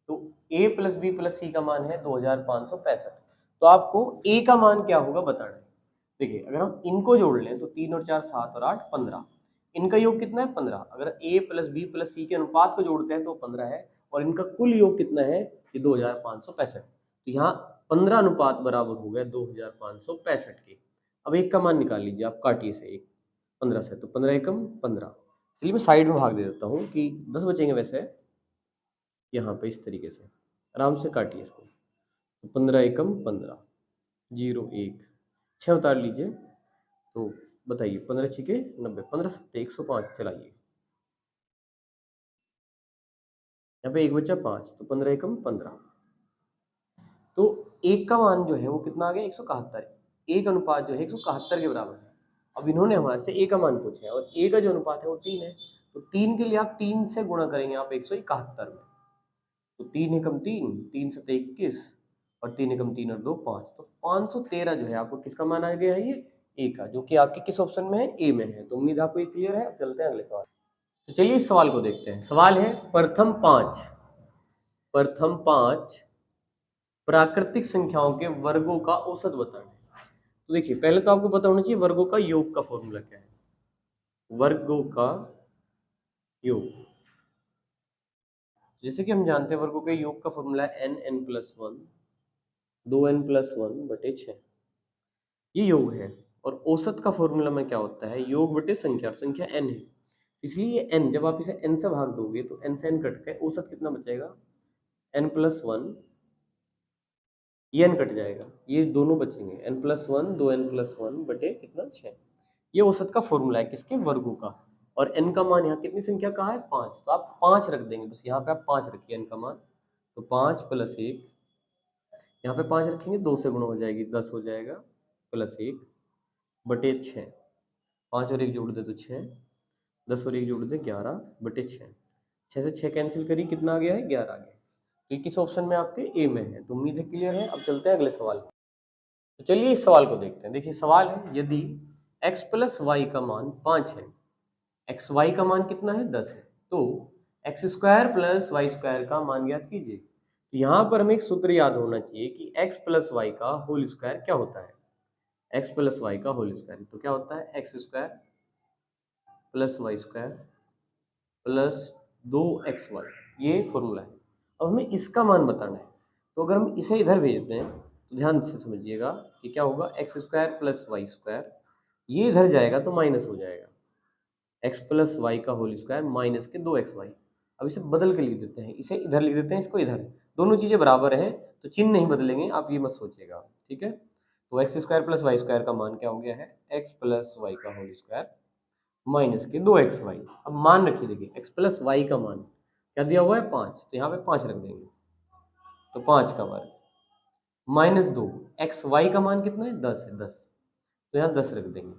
तो ए प्लस बी प्लस सी का मान है 2565, तो आपको ए का मान क्या होगा बताना है। देखिए अगर हम इनको जोड़ लें तो 3 और 4 7 और 8 15, इनका योग कितना है 15, अगर ए प्लस बी प्लस सी के अनुपात को जोड़ते हैं तो 15 है, और इनका कुल योग कितना है, ये 2565, तो यहाँ 15 अनुपात बराबर हो गया 2565 के। अब एक का मान निकाल लीजिए आप, काटिए से एक 15 से, तो 15 एकम 15, चलिए मैं साइड में भाग दे देता हूँ कि 10 बचेंगे वैसे, यहाँ पे इस तरीके से आराम से काटिए इसको, तो 15 एकम 15, 0 1 6 उतार लीजिए, तो बताइए 15 छिके 90, 15 सत्ते 105, चलाइए यहाँ पे एक बचा 5, तो 15 एकम 15, तो एक का मान जो है वो कितना आ गया 171, एक अनुपात जो है 171 के बराबर है। अब इन्होंने हमारे से ए का मान पूछा है, और ए का जो अनुपात है वो 3 है, तो 3 के लिए आप 3 से गुणा करेंगे आप 171 में, तो 3 एकम 3, 3 सत्ते 21, और 3 एकम 3 और 2 5, तो 513 जो है आपको किसका मान आ गया है, ये ए का, जो कि आपके किस ऑप्शन में है, ए में है। तो उम्मीद आपको ये क्लियर है। अब चलते हैं अगले सवाल। तो चलिए इस सवाल को देखते हैं। सवाल है प्रथम पांच प्राकृतिक संख्याओं के वर्गों का औसत बताना है। तो देखिए पहले तो आपको पता होना चाहिए वर्गों का योग का फॉर्मूला क्या है, वर्गों का योग, जैसे कि हम जानते हैं वर्गों के योग का फॉर्मूला है n+1 2n+1/6, ये योग है। और औसत का फॉर्मूला में क्या होता है, योग बटे संख्या, और संख्या n है, इसलिए n जब आप इसे n से भाग दोगे तो n से n कट के औसत कितना बचेगा, n+1, ये n कट जाएगा, ये दोनों बचेंगे, n+1 2n+1 बटे कितना 6, ये औसत का फॉर्मूला है किसके, वर्गों का। और n का मान यहाँ कितनी संख्या का है 5, तो आप 5 रख देंगे, बस यहाँ पे आप 5 रखिए n का मान, तो 5 + 1, यहाँ पे 5 रखेंगे 2 से गुणा हो जाएगी 10 हो जाएगा, +1 बटे 6, 5 और 1 जोड़ दे तो 6, 10 और 1 जोड़ दे 11 बटे 6, 6 से 6 कैंसिल करिए, कितना आ गया है 11 आ गया। तो ये किस ऑप्शन में आपके, ए में है। तो उम्मीद है क्लियर है। अब चलते हैं अगले सवाल। तो चलिए इस सवाल को देखते हैं। देखिए सवाल है, यदि x + y का मान 5 है, एक्स वाई का मान कितना है 10 है, तो x² + y² का मान ज्ञात कीजिए। तो यहाँ पर हमें एक सूत्र याद होना चाहिए कि x + y का होल स्क्वायर क्या होता है, x + y का होल स्क्वायर, तो क्या होता है x² + y² + 2xy, ये फॉर्मूला है। अब हमें इसका मान बताना है, तो अगर हम इसे इधर भेज दें तो ध्यान से समझिएगा कि क्या होगा, x² + y², ये इधर जाएगा तो माइनस हो जाएगा, x + y का होल स्क्वायर माइनस के 2xy। अब इसे बदल के लिख देते हैं, इसे इधर लिख देते हैं, इसको इधर, दोनों चीजें बराबर हैं तो चिन्ह नहीं बदलेंगे, आप ये मत सोचिएगा, ठीक है। तो x² + y² का मान क्या हो गया है, x + y का होल स्क्वायर माइनस के 2xy। अब मान रखिए, देखिए x + y का मान क्या दिया हुआ है 5, तो यहाँ पे 5 रख देंगे, तो 5 का वर्ग माइनस 2, xy का मान कितना है 10 है, 10, तो यहाँ 10 रख देंगे,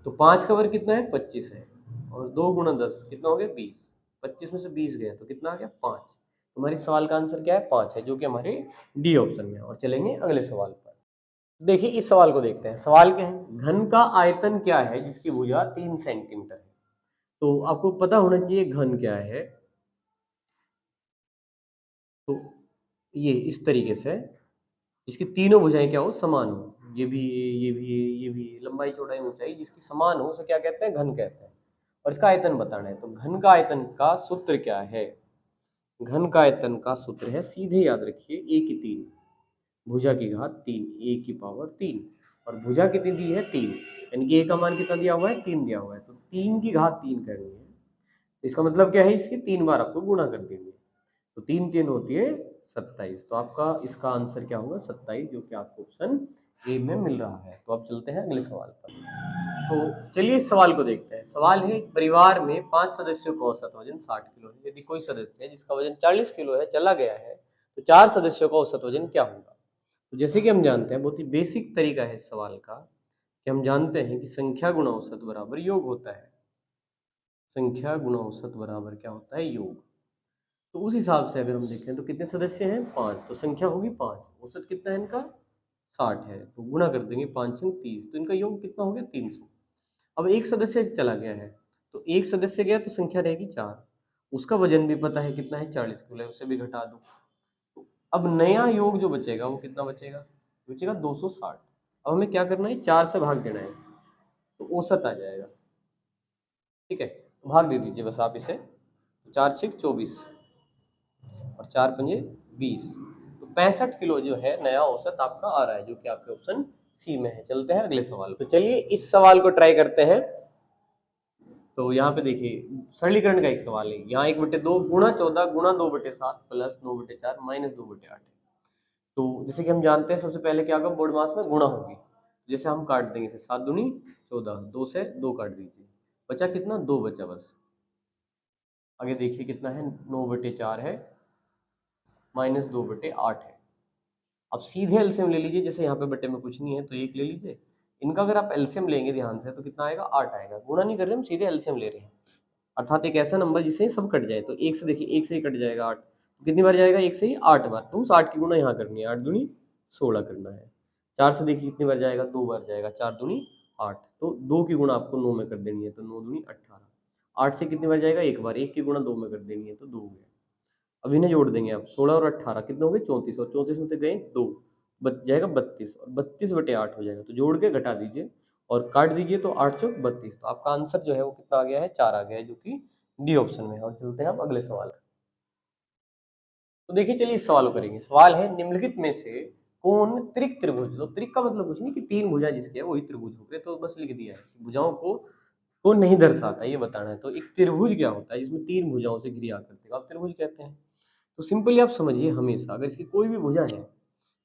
तो 5 का वर्ग कितना है 25 है, और 2 × 10 कितना हो गया 20, 25 में से 20 गए तो कितना आ गया 5। हमारे सवाल का आंसर क्या है 5 है, जो कि हमारे डी ऑप्शन में है। और चलेंगे अगले सवाल पर। देखिए इस सवाल को देखते हैं। सवाल क्या है, घन का आयतन क्या है जिसकी भुजा 3 सेंटीमीटर है। तो आपको पता होना चाहिए घन क्या है, तो ये इस तरीके से इसकी तीनों भुजाएं क्या हो, समान हो, ये भी, ये भी, ये भी, लंबाई चौड़ाई ऊंचाई जिसकी समान हो उसे क्या कहते हैं, घन कहते हैं। और इसका आयतन बताना है, तो घन का आयतन का सूत्र क्या है, घन का आयतन का सूत्र है, सीधे याद रखिए, a की 3, भुजा की घात 3, a की पावर 3, और भुजा कितनी दी है 3, यानी कि ए का मान कितना दिया हुआ है 3 दिया हुआ है, तो 3 की घात 3 करनी है। तो इसका मतलब क्या है, इसकी 3 बार आपको गुणा कर देंगे, तो 3 3 होती है 27। तो आपका इसका आंसर क्या होगा 27, जो कि आपको ऑप्शन ए में मिल रहा है। तो अब चलते हैं अगले सवाल पर। तो चलिए इस सवाल को देखते हैं। सवाल है, एक परिवार में 5 सदस्यों का औसत वजन 60 किलो है। यदि कोई सदस्य है जिसका वजन 40 किलो है चला गया है, तो 4 सदस्यों का औसत वजन क्या होगा। तो जैसे कि हम जानते हैं, बहुत ही बेसिक तरीका है इस सवाल का, कि हम जानते हैं कि संख्या गुणा औसत बराबर योग होता है। संख्या गुणा औसत बराबर क्या होता है, योग। तो उस हिसाब से अगर हम देखें तो कितने सदस्य हैं 5, तो संख्या होगी 5, औसत कितना है इनका 60 है, तो गुणा कर देंगे 5 छंग 30, तो इनका योग कितना हो गया 300। अब एक सदस्य चला गया है, तो एक सदस्य गया तो संख्या रहेगी 4, उसका वजन भी पता है कितना है 40 किलो है, उसे भी घटा दो। तो अब नया योग जो बचेगा वो कितना बचेगा, बचेगा 260। अब हमें क्या करना है, 4 से भाग देना है, तो औसत आ जाएगा। ठीक है, तो भाग दे दीजिए बस आप इसे, 4 छक 24 और 4 पंजे 20, तो 65 किलो जो है नया औसत आपका आ रहा है, जो कि आपके ऑप्शन सी में है। चलते हैं अगले सवाल। तो चलिए इस सवाल को ट्राई करते हैं। तो यहाँ पे देखिए सरलीकरण का एक सवाल है, यहाँ 1/2 गुणा 14 गुणा 2/7 प्लस 9/4 माइनस 2/8 है। तो जैसे कि हम जानते हैं, सबसे पहले क्या होगा, बोर्ड मास में गुणा होगी। जैसे हम काट देंगे इसे, 7 दूनी 14, 2 से 2 काट दीजिए, बचा कितना 2 बचा बस। आगे देखिए कितना है, 9/4 है माइनस 2/8 है। अब सीधे एलसीएम ले लीजिए, जैसे यहाँ पे बटे में कुछ नहीं है तो 1 ले लीजिए। इनका अगर आप एलसीएम लेंगे ध्यान से तो कितना आएगा, 8 आएगा। गुणा नहीं कर रहे हम, सीधे एलसीएम ले रहे हैं, अर्थात एक ऐसा नंबर जिससे सब कट जाए। तो 1 से देखिए, 1 से ही कट जाएगा 8, तो कितनी बार जाएगा, 1 से ही 8 बार, तो उस 8 की गुणा यहाँ करनी है, 8 दूनी 16 करना है। 4 से देखिए कितनी बार जाएगा, 2 बार जाएगा, 4 दूनी 8, तो 2 की गुणा आपको 9 में कर देनी है, तो 9 दूनी 18। 8 से कितनी बार जाएगा, 1 बार, 1 की गुणा 2 में कर देनी है, तो 2 हो गया। अब इन्हें जोड़ देंगे आप, 16 और 18 कितने हो गए 34, और 34 में से गए 2, बच जाएगा 32, और 32/8 हो जाएगा। तो जोड़ के घटा दीजिए और काट दीजिए, तो 8 चौक 32, तो आपका आंसर जो है वो कितना आ गया है, 4 आ गया है, जो कि डी ऑप्शन में है। और चलते हैं अब अगले सवाल। तो देखिए चलिए इस सवाल को करेंगे। सवाल है, निम्नलिखित में से कौन त्रिक त्रिभुज, तो त्रिक का मतलब कुछ नहीं कि 3 भुजा जिसके है वही त्रिभुज हो गए, तो बस लिख दिया है। भुजाओं को नहीं दर्शाता, ये बताना है। तो एक त्रिभुज क्या होता है, जिसमें 3 भुजाओं से घिरी आकृति को आप त्रिभुज कहते हैं। तो सिंपली आप समझिए, हमेशा अगर इसकी कोई भी भुजा है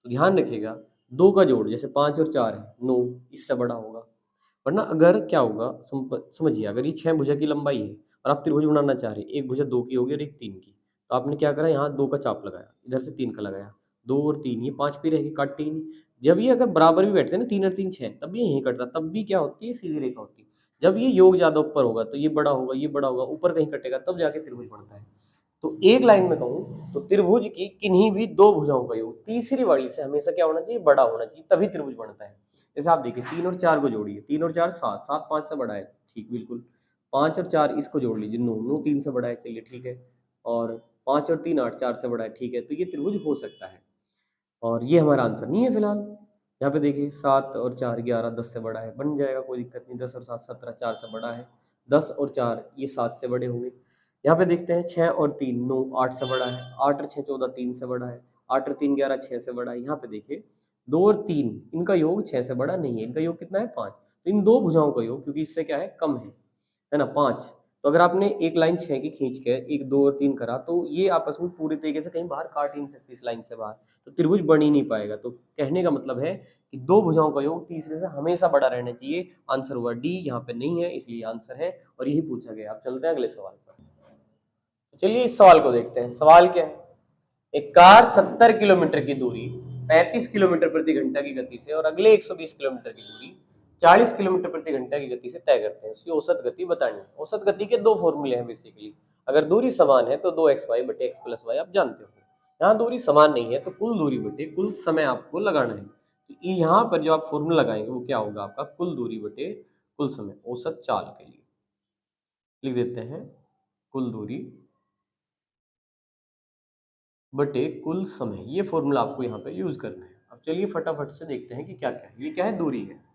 तो ध्यान रखिएगा, 2 का जोड़, जैसे 5 और 4 है 9, इससे बड़ा होगा। वरना अगर क्या होगा, समझिए, अगर ये 6 भुजा की लंबाई है और आप त्रिभुज बनाना चाह रहे हैं, एक भुजा 2 की होगी और एक 3 की, तो आपने क्या करा, यहाँ 2 का चाप लगाया, इधर से 3 का लगाया, 2 और 3 ये 5 पे रहेगी, काटते ही नहीं। जब ये अगर बराबर भी बैठते हैं ना, 3 और 3 6, तब भी यहीं कटता, तब भी क्या होती है, सीधी रेखा होती है। जब ये योग ज्यादा ऊपर होगा तो ये बड़ा होगा, ये बड़ा होगा, ऊपर कहीं कटेगा, तब जाके त्रिभुज बनता है। तो एक लाइन में कहूं तो त्रिभुज की किन्हीं भी 2 भुजाओं का योग तीसरी वाली से हमेशा क्या होना चाहिए, बड़ा होना चाहिए, तभी त्रिभुज बनता है। जैसे आप देखिए 3 और 4 को जोड़िए, 3 और 4 7, 7 5 से बड़ा है, ठीक बिल्कुल। 5 और 4 इसको जोड़ लीजिए, 9, 9 3 से बड़ा है, चलिए ठीक है। और 5 और 3 8, 4 से बड़ा है, ठीक है, तो ये त्रिभुज हो सकता है। और ये हमारा आंसर नहीं है फिलहाल। यहाँ पे देखिए 7 और 4 11, 10 से बड़ा है, बन जाएगा, कोई दिक्कत नहीं। 10 और 7 17, 4 से बड़ा है। 10 और 4 ये 7 से बड़े होंगे। यहाँ पे देखते हैं 6 और 3 9, 8 से बड़ा है। 8 और 6 14, 3 से बड़ा है। 8 और 3 11, 6 से बड़ा है। यहाँ पे देखिए 2 और 3 इनका योग 6 से बड़ा नहीं है, इनका योग कितना है 5। तो इन 2 भुजाओं का योग, क्योंकि इससे क्या है, कम है ना 5। तो अगर आपने एक लाइन 6 की खींच के 1 2 और 3 करा, तो ये आपस में पूरी तरीके से कहीं बाहर काट ही नहीं सकती इस लाइन से बाहर, तो त्रिभुज बन ही नहीं पाएगा। तो कहने का मतलब है कि 2 भुजाओं का योग तीसरे से हमेशा बड़ा रहना चाहिए। आंसर हुआ डी, यहाँ पे नहीं है इसलिए आंसर है, और यही पूछा गया। आप चलते हैं अगले सवाल पर। तो चलिए इस सवाल को देखते हैं। सवाल क्या है, एक कार 70 किलोमीटर की दूरी 35 किलोमीटर प्रति घंटा की गति से और अगले 120 किलोमीटर की दूरी 40 किलोमीटर प्रति घंटा की गति से तय करते हैं। उसकी औसत गति बतानी है। औसत गति के 2 फॉर्मूले हैं बेसिकली। अगर दूरी समान है तो 2xy बटे x प्लस वाई आप जानते हो। यहाँ दूरी समान नहीं है तो कुल दूरी बटे कुल समय आपको लगाना है। तो यहाँ पर जो आप फॉर्मूला लगाएंगे वो क्या होगा, आपका कुल दूरी बटे कुल समय, औसत चाल के लिए लिख देते हैं, कुल दूरी बटे कुल समय। ये फॉर्मूला आपको यहाँ पे यूज करना है। अब चलिए फटाफट से देखते हैं कि क्या क्या है। ये क्या है, दूरी है।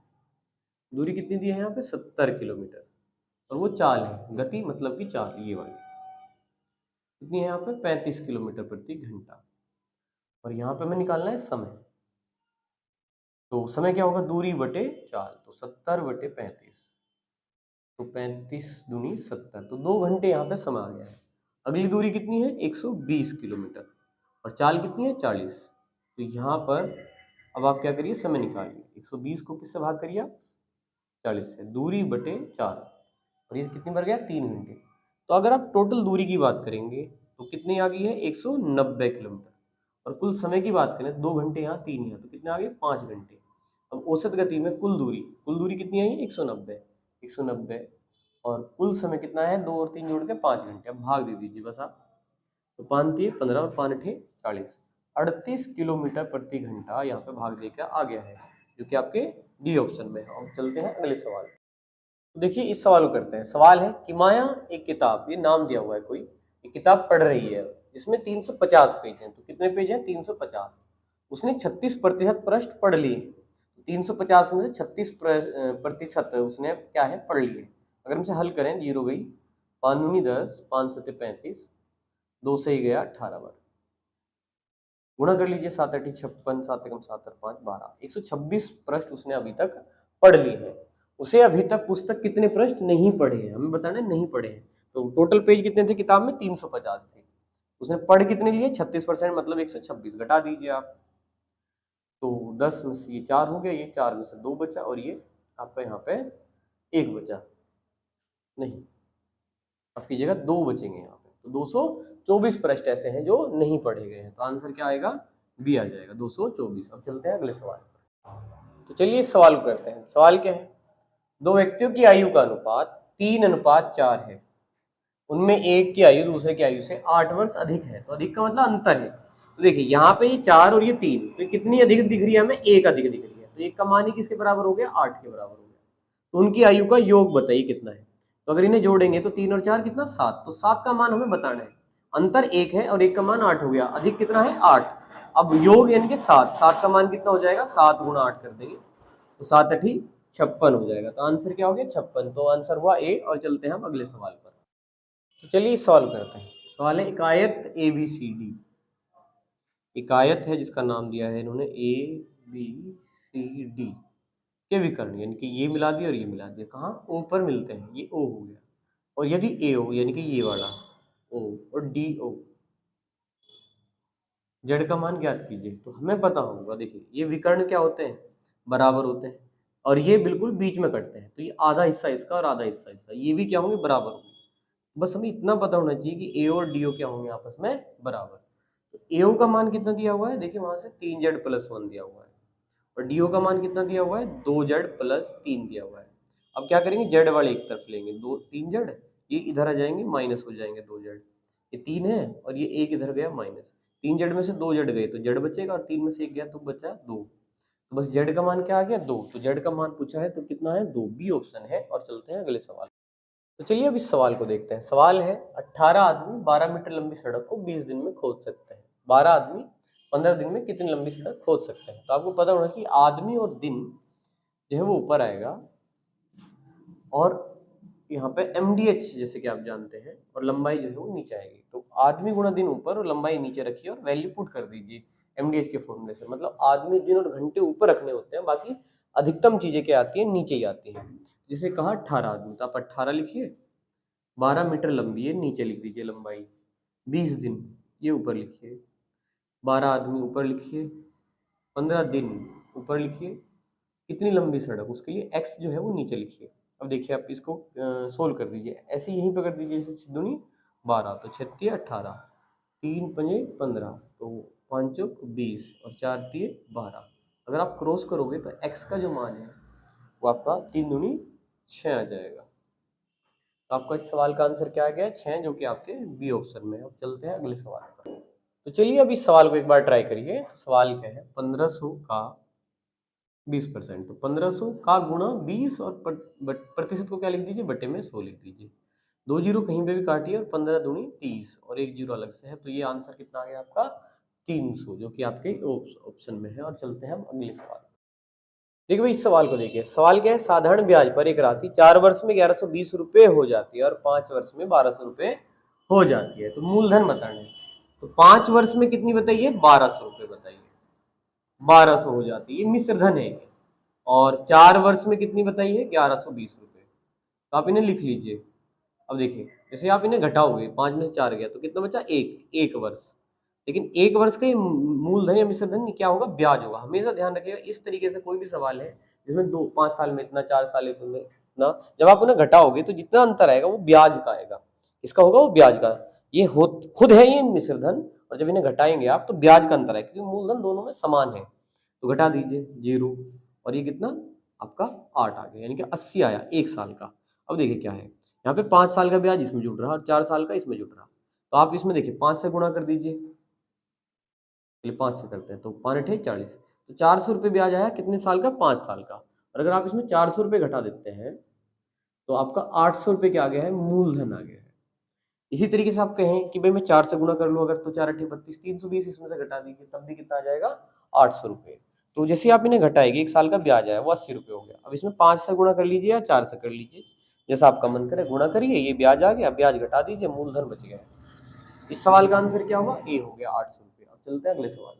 दूरी कितनी दी है यहाँ पे 70 किलोमीटर, और वो चाल है, गति मतलब की चाल, ये वाली कितनी है यहाँ पे 35 किलोमीटर प्रति घंटा। और यहाँ पे हमें निकालना है समय। तो समय क्या होगा, दूरी बटे चाल, तो 70/35, तो 35 दूनी 70, तो 2 घंटे यहाँ पे समय आ गया है। अगली दूरी कितनी है, 120 किलोमीटर, और चाल कितनी है, 40। तो यहाँ पर अब आप क्या करिए, समय निकालिए, 120 को किससे भाग करिए आप, 40 से, दूरी बटे 4, और ये कितनी बार गया, 3 घंटे। तो अगर आप टोटल दूरी की बात करेंगे तो कितनी आ गई है, 190 किलोमीटर, और कुल समय की बात करें 2 घंटे यहाँ 3 यहाँ, तो कितने आ गए, 5 घंटे। अब औसत गति में कुल दूरी कितनी आई, 190, 190, और कुल समय कितना है, 2 और 3 जोड़ के 5 घंटे। अब भाग दे दीजिए बस आप, तो 5 × 15 और 5 × 40, 38 किलोमीटर प्रति घंटा यहाँ पे भाग देकर आ गया है, जो कि आपके डी ऑप्शन में है। अब चलते हैं अगले सवाल। तो देखिए इस सवाल को करते हैं। सवाल है कि माया एक किताब, ये नाम दिया हुआ है कोई, एक किताब पढ़ रही है जिसमें 350 पेज हैं। तो कितने पेज हैं, 350। उसने 36% प्रश्न पढ़ लिए। 350 में से 36% उसने क्या है, पढ़ लिए। अगर हमसे हल करें, 0 गई, 5 दूनी 10, 5 सत्ते 35, 2 से ही गया 18 बार, गुणा कर लीजिए, 7 8 56, 7 एकम 7 और 5 12, 126 प्रश्न उसने अभी तक पढ़ लिए हैं। उसे अभी तक पुस्तक कितने प्रश्न नहीं पढ़े हैं, हमें बताना है, नहीं पढ़े हैं। तो टोटल पेज कितने थे किताब में, 350 थे। उसने पढ़ कितने लिए, 36%, मतलब 126, घटा दीजिए आप, तो 10 में से ये 4 हो गया, ये 4 में से 2 बचा, और ये आपका यहाँ पे 1 बचा, नहीं माफ कीजिएगा 2 बचेंगे यहाँ पे। तो 224 प्रश्न ऐसे हैं जो नहीं पढ़े गए हैं। तो आंसर क्या आएगा, बी आ जाएगा, 224। अब चलते हैं अगले सवाल पर। तो चलिए इस सवाल को करते हैं। सवाल क्या है, 2 व्यक्तियों की आयु का अनुपात 3:4 है। उनमें एक की आयु दूसरे की आयु से 8 वर्ष अधिक है। तो अधिक का मतलब अंतर है। तो देखिए यहाँ पे ये 4 और ये 3, तो कितनी अधिक दिख रही है हमें, 1 अधिक दिख रही है। तो 1 का मान ही किसके बराबर हो गया, 8 के बराबर हो गया। तो उनकी आयु का योग बताइए कितना है। तो अगर इन्हें जोड़ेंगे तो 3 और 4 कितना, 7। तो 7 का मान हमें बताना है। अंतर 1 है और 1 का मान 8 हो गया, अधिक कितना है, 8। अब योग यानी कि 7, 7 का मान कितना हो जाएगा, 7 × 8 कर देंगे, तो 7 × 8 56 हो जाएगा। तो आंसर क्या हो गया, 56। तो आंसर हुआ ए। और चलते हैं हम अगले सवाल पर। तो चलिए इस सवाल करते हैं। सवाल है, एक आयत ABCD, एक आयत है जिसका नाम दिया है इन्होंने ABCD के विकर्ण, यानी कि ये मिला दिया और ये मिला दिया, कहाँ, ओ पर मिलते हैं, ये ओ हो गया। और यदि AO यानी कि ये वाला O और DO, जेड का मान ज्ञात कीजिए। तो हमें पता होगा, देखिए ये विकर्ण क्या होते हैं, बराबर होते हैं, और ये बिल्कुल बीच में कटते हैं। तो ये आधा हिस्सा इसका और आधा हिस्सा इसका, ये भी क्या होंगे, बराबर होंगे। बस हमें इतना पता होना चाहिए कि AO और DO क्या होंगे, आपस में बराबर। तो AO का मान कितना दिया हुआ है, देखिए वहां से 3Z+1 दिया हुआ है, और DO का मान कितना दिया हुआ है, 2Z+3 दिया हुआ है। अब क्या करेंगे, जेड वाले एक तरफ लेंगे, 3Z, ये इधर आ जाएंगे, माइनस हो जाएंगे 2Z, ये 3 है और ये 1 इधर गया माइनस, 3Z में से 2Z गए तो Z बचेगा, और 3 में से 1 गया तो बचा 2। तो बस Z का मान क्या आ गया, 2। तो Z का मान पूछा है तो कितना है, 2, बी ऑप्शन है। और चलते हैं अगले सवाल। तो चलिए अब इस सवाल को देखते हैं। सवाल है, 18 आदमी 12 मीटर लंबी सड़क को 20 दिन में खोद सकते हैं। 12 आदमी 15 दिन में कितनी लंबी सड़क खोद सकते हैं। तो आपको पता होना चाहिए आदमी और दिन जो है वो ऊपर आएगा, और यहाँ पे MDH जैसे कि आप जानते हैं, और लंबाई जो है वो नीचे आएगी। तो आदमी गुणा दिन ऊपर और लंबाई नीचे रखिए और वैल्यू पुट कर दीजिए MDH के फॉर्मूले से। मतलब आदमी, दिन और घंटे ऊपर रखने होते हैं, बाकी अधिकतम चीजें क्या आती है, नीचे ही आती हैं। जिसे कहा 18 आदमी, तो आप 18 लिखिए, 12 मीटर लंबी है, नीचे लिख दीजिए लंबाई, 20 दिन ये ऊपर लिखिए, 12 आदमी ऊपर लिखिए, 15 दिन ऊपर लिखिए, कितनी लंबी सड़क, उसके लिए x जो है वो नीचे लिखिए। अब देखिए आप इसको सोल्व कर दीजिए, ऐसे यहीं पे कर दीजिए, जैसे 6 दूनी 12, तो 6 तिये 18, 3 पंजे 15, तो 5 चौक 20 और 4 तिये 12। अगर आप क्रॉस करोगे तो x का जो मान है वो आपका 3 दूनी 6 आ जाएगा। तो आपका इस सवाल का आंसर क्या आ गया, 6, जो कि आपके बी ऑप्शन में है। अब चलते हैं अगले सवाल पर। तो चलिए अब इस सवाल को एक बार ट्राई करिए। तो सवाल क्या है, 1500 का 20%, तो 1500 का गुणा 20 और प्रतिशत को क्या लिख दीजिए, बटे में 100 लिख दीजिए। 2 जीरो कहीं पे भी काटिए और 15 दूनी 30 और 1 जीरो अलग से है, तो ये आंसर कितना आ गया आपका 300, जो कि आपके ऑप्शन में है। और चलते हैं हम अगले सवाल। देखिए भाई इस सवाल को देखिए। सवाल क्या है, साधारण ब्याज पर एक राशि 4 वर्ष में 1120 रुपये हो जाती है और 5 वर्ष में 1200 रुपये हो जाती है। तो मूलधन बताना है। तो 5 वर्ष में कितनी बताइए, 1200 रुपये बताइए। 1200 हो जाती है, ये मिश्र धन है ये। और 4 वर्ष में कितनी बताई है, 1120 रुपये। तो आप इन्हें लिख लीजिए। अब देखिए जैसे आप इन्हें घटाओगे, 5 में से 4 गया तो कितना बचा, एक वर्ष। लेकिन एक वर्ष का ये मूलधन या मिश्र धन क्या होगा, ब्याज होगा। हमेशा ध्यान रखिएगा, इस तरीके से कोई भी सवाल है जिसमें 5 साल में इतना, 4 साल में इतना, जब आप उन्हें घटाओगे तो जितना अंतर आएगा वो ब्याज का आएगा। इसका होगा वो ब्याज का। ये खुद है ये मिश्र धन, और जब इन्हें घटाएंगे आप तो ब्याज का अंतर है, क्योंकि मूलधन दोनों में समान है। तो घटा दीजिए 0, और ये कितना आपका 8 आ गया, यानी कि 80 आया 1 साल का। अब देखिए क्या है, यहाँ पे 5 साल का ब्याज इसमें जुड़ रहा है और 4 साल का इसमें जुड़ रहा। तो आप इसमें देखिए 5 से गुणा कर दीजिए, चलिए 5 से करते हैं, तो 5 × 40, तो 400 रुपये ब्याज आया कितने साल का, 5 साल का। और अगर आप इसमें 400 रुपये घटा देते हैं तो आपका 800 रुपये क्या आ गया है, मूलधन आ गया है। इसी तरीके से आप कहें कि भाई मैं 4 से गुणा कर लूँ अगर, तो 4 × 32, 320 इसमें से घटा दीजिए, तब भी कितना आ जाएगा, 800 रुपये। तो जैसे आप इन्हें घटाएंगे, 1 साल का ब्याज आया वो 80 रुपये हो गया। अब इसमें 5 से गुणा कर लीजिए या 4 से कर लीजिए, जैसा आपका मन करे, गुणा करिए, ये ब्याज आ गया, ब्याज घटा दीजिए, मूलधन बच गया। इस सवाल का आंसर क्या होगा, ए हो गया, 800 रुपये। अब चलते हैं अगले सवाल।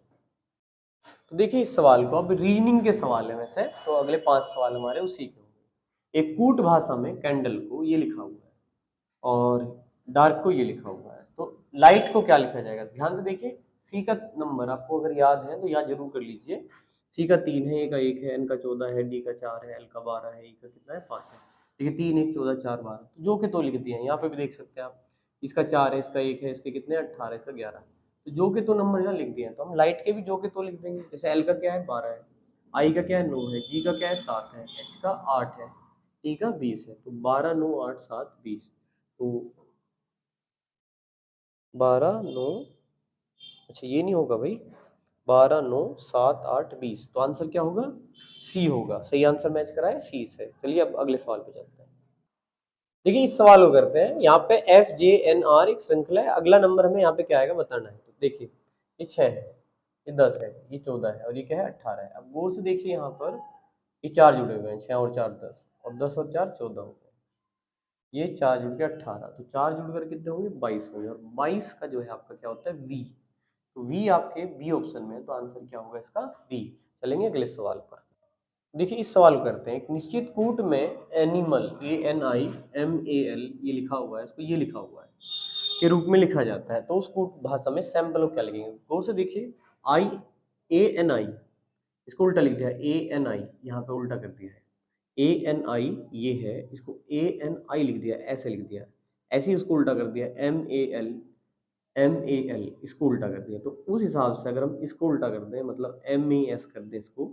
तो देखिए इस सवाल को, अब रीजनिंग के सवाल है वैसे, तो अगले 5 सवाल हमारे उसी के होंगे। एक कूट भाषा में कैंडल को ये लिखा हुआ है और डार्क को ये लिखा हुआ है, तो लाइट को क्या लिखा जाएगा, ध्यान से देखिए। सी का नंबर आपको अगर याद है तो याद जरूर कर लीजिए। सी का 3 है, ए का 1 है, एन का 14 है, डी का 4 है, एल का 12 है, ई का कितना है, 5 है। देखिए 3, 1, 14, 4, 12, तो जो के तो लिख दिए हैं, यहाँ पे भी देख सकते हैं आप। इसका 4 है, इसका 1 है, इसके कितने 18, इसका 11, तो जो के तो नंबर यहाँ लिख दिए हैं। तो हम लाइट के भी जो के तो लिख देंगे। जैसे एल का क्या है, 12 है, आई का क्या है, 9 है, जी का क्या है, 7 है, एच का 8 है, टी का 20 है। तो 12, 9, 8, 7, 20, तो 12, 9, अच्छा ये नहीं होगा भाई, 12, 9, 7, 8, 20, तो आंसर क्या होगा, सी होगा। सही आंसर मैच करा है सी से। चलिए अब अगले सवाल पे चलते हैं। देखिए इस सवाल को करते हैं। यहाँ पे एफ जे एन आर एक श्रृंखला है, अगला नंबर हमें यहाँ पे क्या आएगा बताना है। तो देखिए ये 6 है, ये 10 है, ये 14 है, और ये क्या है, 18 है। अब गौर से देखिए यहाँ पर ये 4 जुड़े हुए हैं, 6 और 4 10, और 10 और 4 14 हो गए। ये 4 जुड़ के 18, तो 4 जुड़कर कितने होंगे, 22 होंगे। और 22 का जो है आपका क्या होता है, वी। तो वी आपके बी ऑप्शन में है, तो आंसर क्या होगा इसका, बी। चलेंगे अगले सवाल पर। देखिए इस सवाल को करते हैं। एक निश्चित कूट में एनिमल, ANIMAL ये लिखा हुआ है, इसको ये लिखा हुआ है के रूप में लिखा जाता है, तो उस कूट भाषा में सैंपल को क्या लिखेंगे। गौर से देखिए, ANI इसको उल्टा लिख दिया, ANI यहाँ पे उल्टा कर दिया है, ANI ये है, इसको ANI लिख दिया, ऐसे लिख दिया, ऐसे ही उसको उल्टा कर दिया, MAL इसको उल्टा कर दिया। तो उस हिसाब से अगर हम इसको उल्टा कर दें, मतलब MAS कर दें इसको,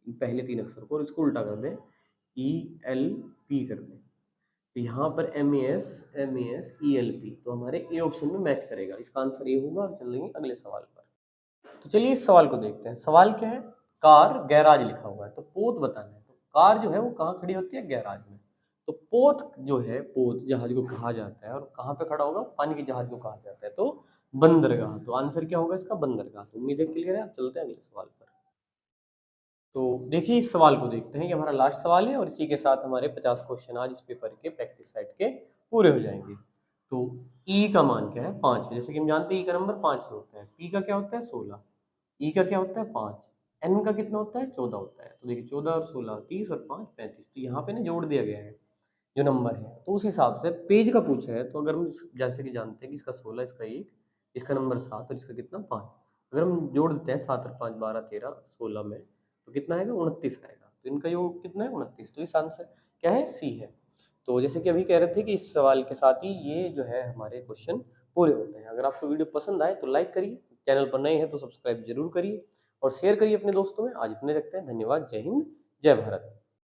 पहले 3 अक्षर को, और इसको उल्टा कर दें, ELP कर दें, तो यहाँ पर MAS ELP, तो हमारे ए ऑप्शन में मैच करेगा। इसका आंसर ये होगा। और चलेंगे अगले सवाल पर। तो चलिए इस सवाल को देखते हैं। सवाल क्या है, कार गैराज लिखा हुआ है, तो पोत बताना है। तो कार जो है वो कहाँ खड़ी होती है, गैराज में। तो पोत जो है, पोत जहाज को कहा जाता है, और कहाँ पे खड़ा होगा, पानी के जहाज को कहा जाता है, तो बंदरगाह। तो आंसर क्या होगा इसका, बंदरगाह। तो उम्मीद है क्लियर है। आप चलते हैं अगले सवाल पर। तो देखिए इस सवाल को देखते हैं, ये हमारा लास्ट सवाल है, और इसी के साथ हमारे 50 क्वेश्चन आज इस पेपर के प्रैक्टिस सेट के पूरे हो जाएंगे। तो ई का मान क्या है, 5 है। जैसे कि हम जानते हैं ई का नंबर 5 होता है, पी का क्या होता है 16, ई का क्या होता है 5, एन का कितना होता है 14 होता है। तो देखिए 14 और 16 30 और 5 35, तो यहाँ पे ना जोड़ दिया गया है जो नंबर है। तो उस हिसाब से पेज का पूछा है, तो अगर हम जैसे कि जानते हैं कि इसका 16, इसका 1, इसका नंबर 7 और इसका कितना 5, अगर हम जोड़ देते हैं 7 और 5 12 13 16 में, तो कितना आएगा 29 आएगा। तो इनका योग कितना है 29। तो इस आंसर क्या है, सी है। तो जैसे कि अभी कह रहे थे कि इस सवाल के साथ ही ये जो है हमारे क्वेश्चन पूरे होते हैं। अगर आपको वीडियो पसंद आए तो लाइक करिए, चैनल पर नए हैं तो सब्सक्राइब जरूर करिए, और शेयर करिए अपने दोस्तों में। आज इतने रखते हैं, धन्यवाद, जय हिंद, जय भारत।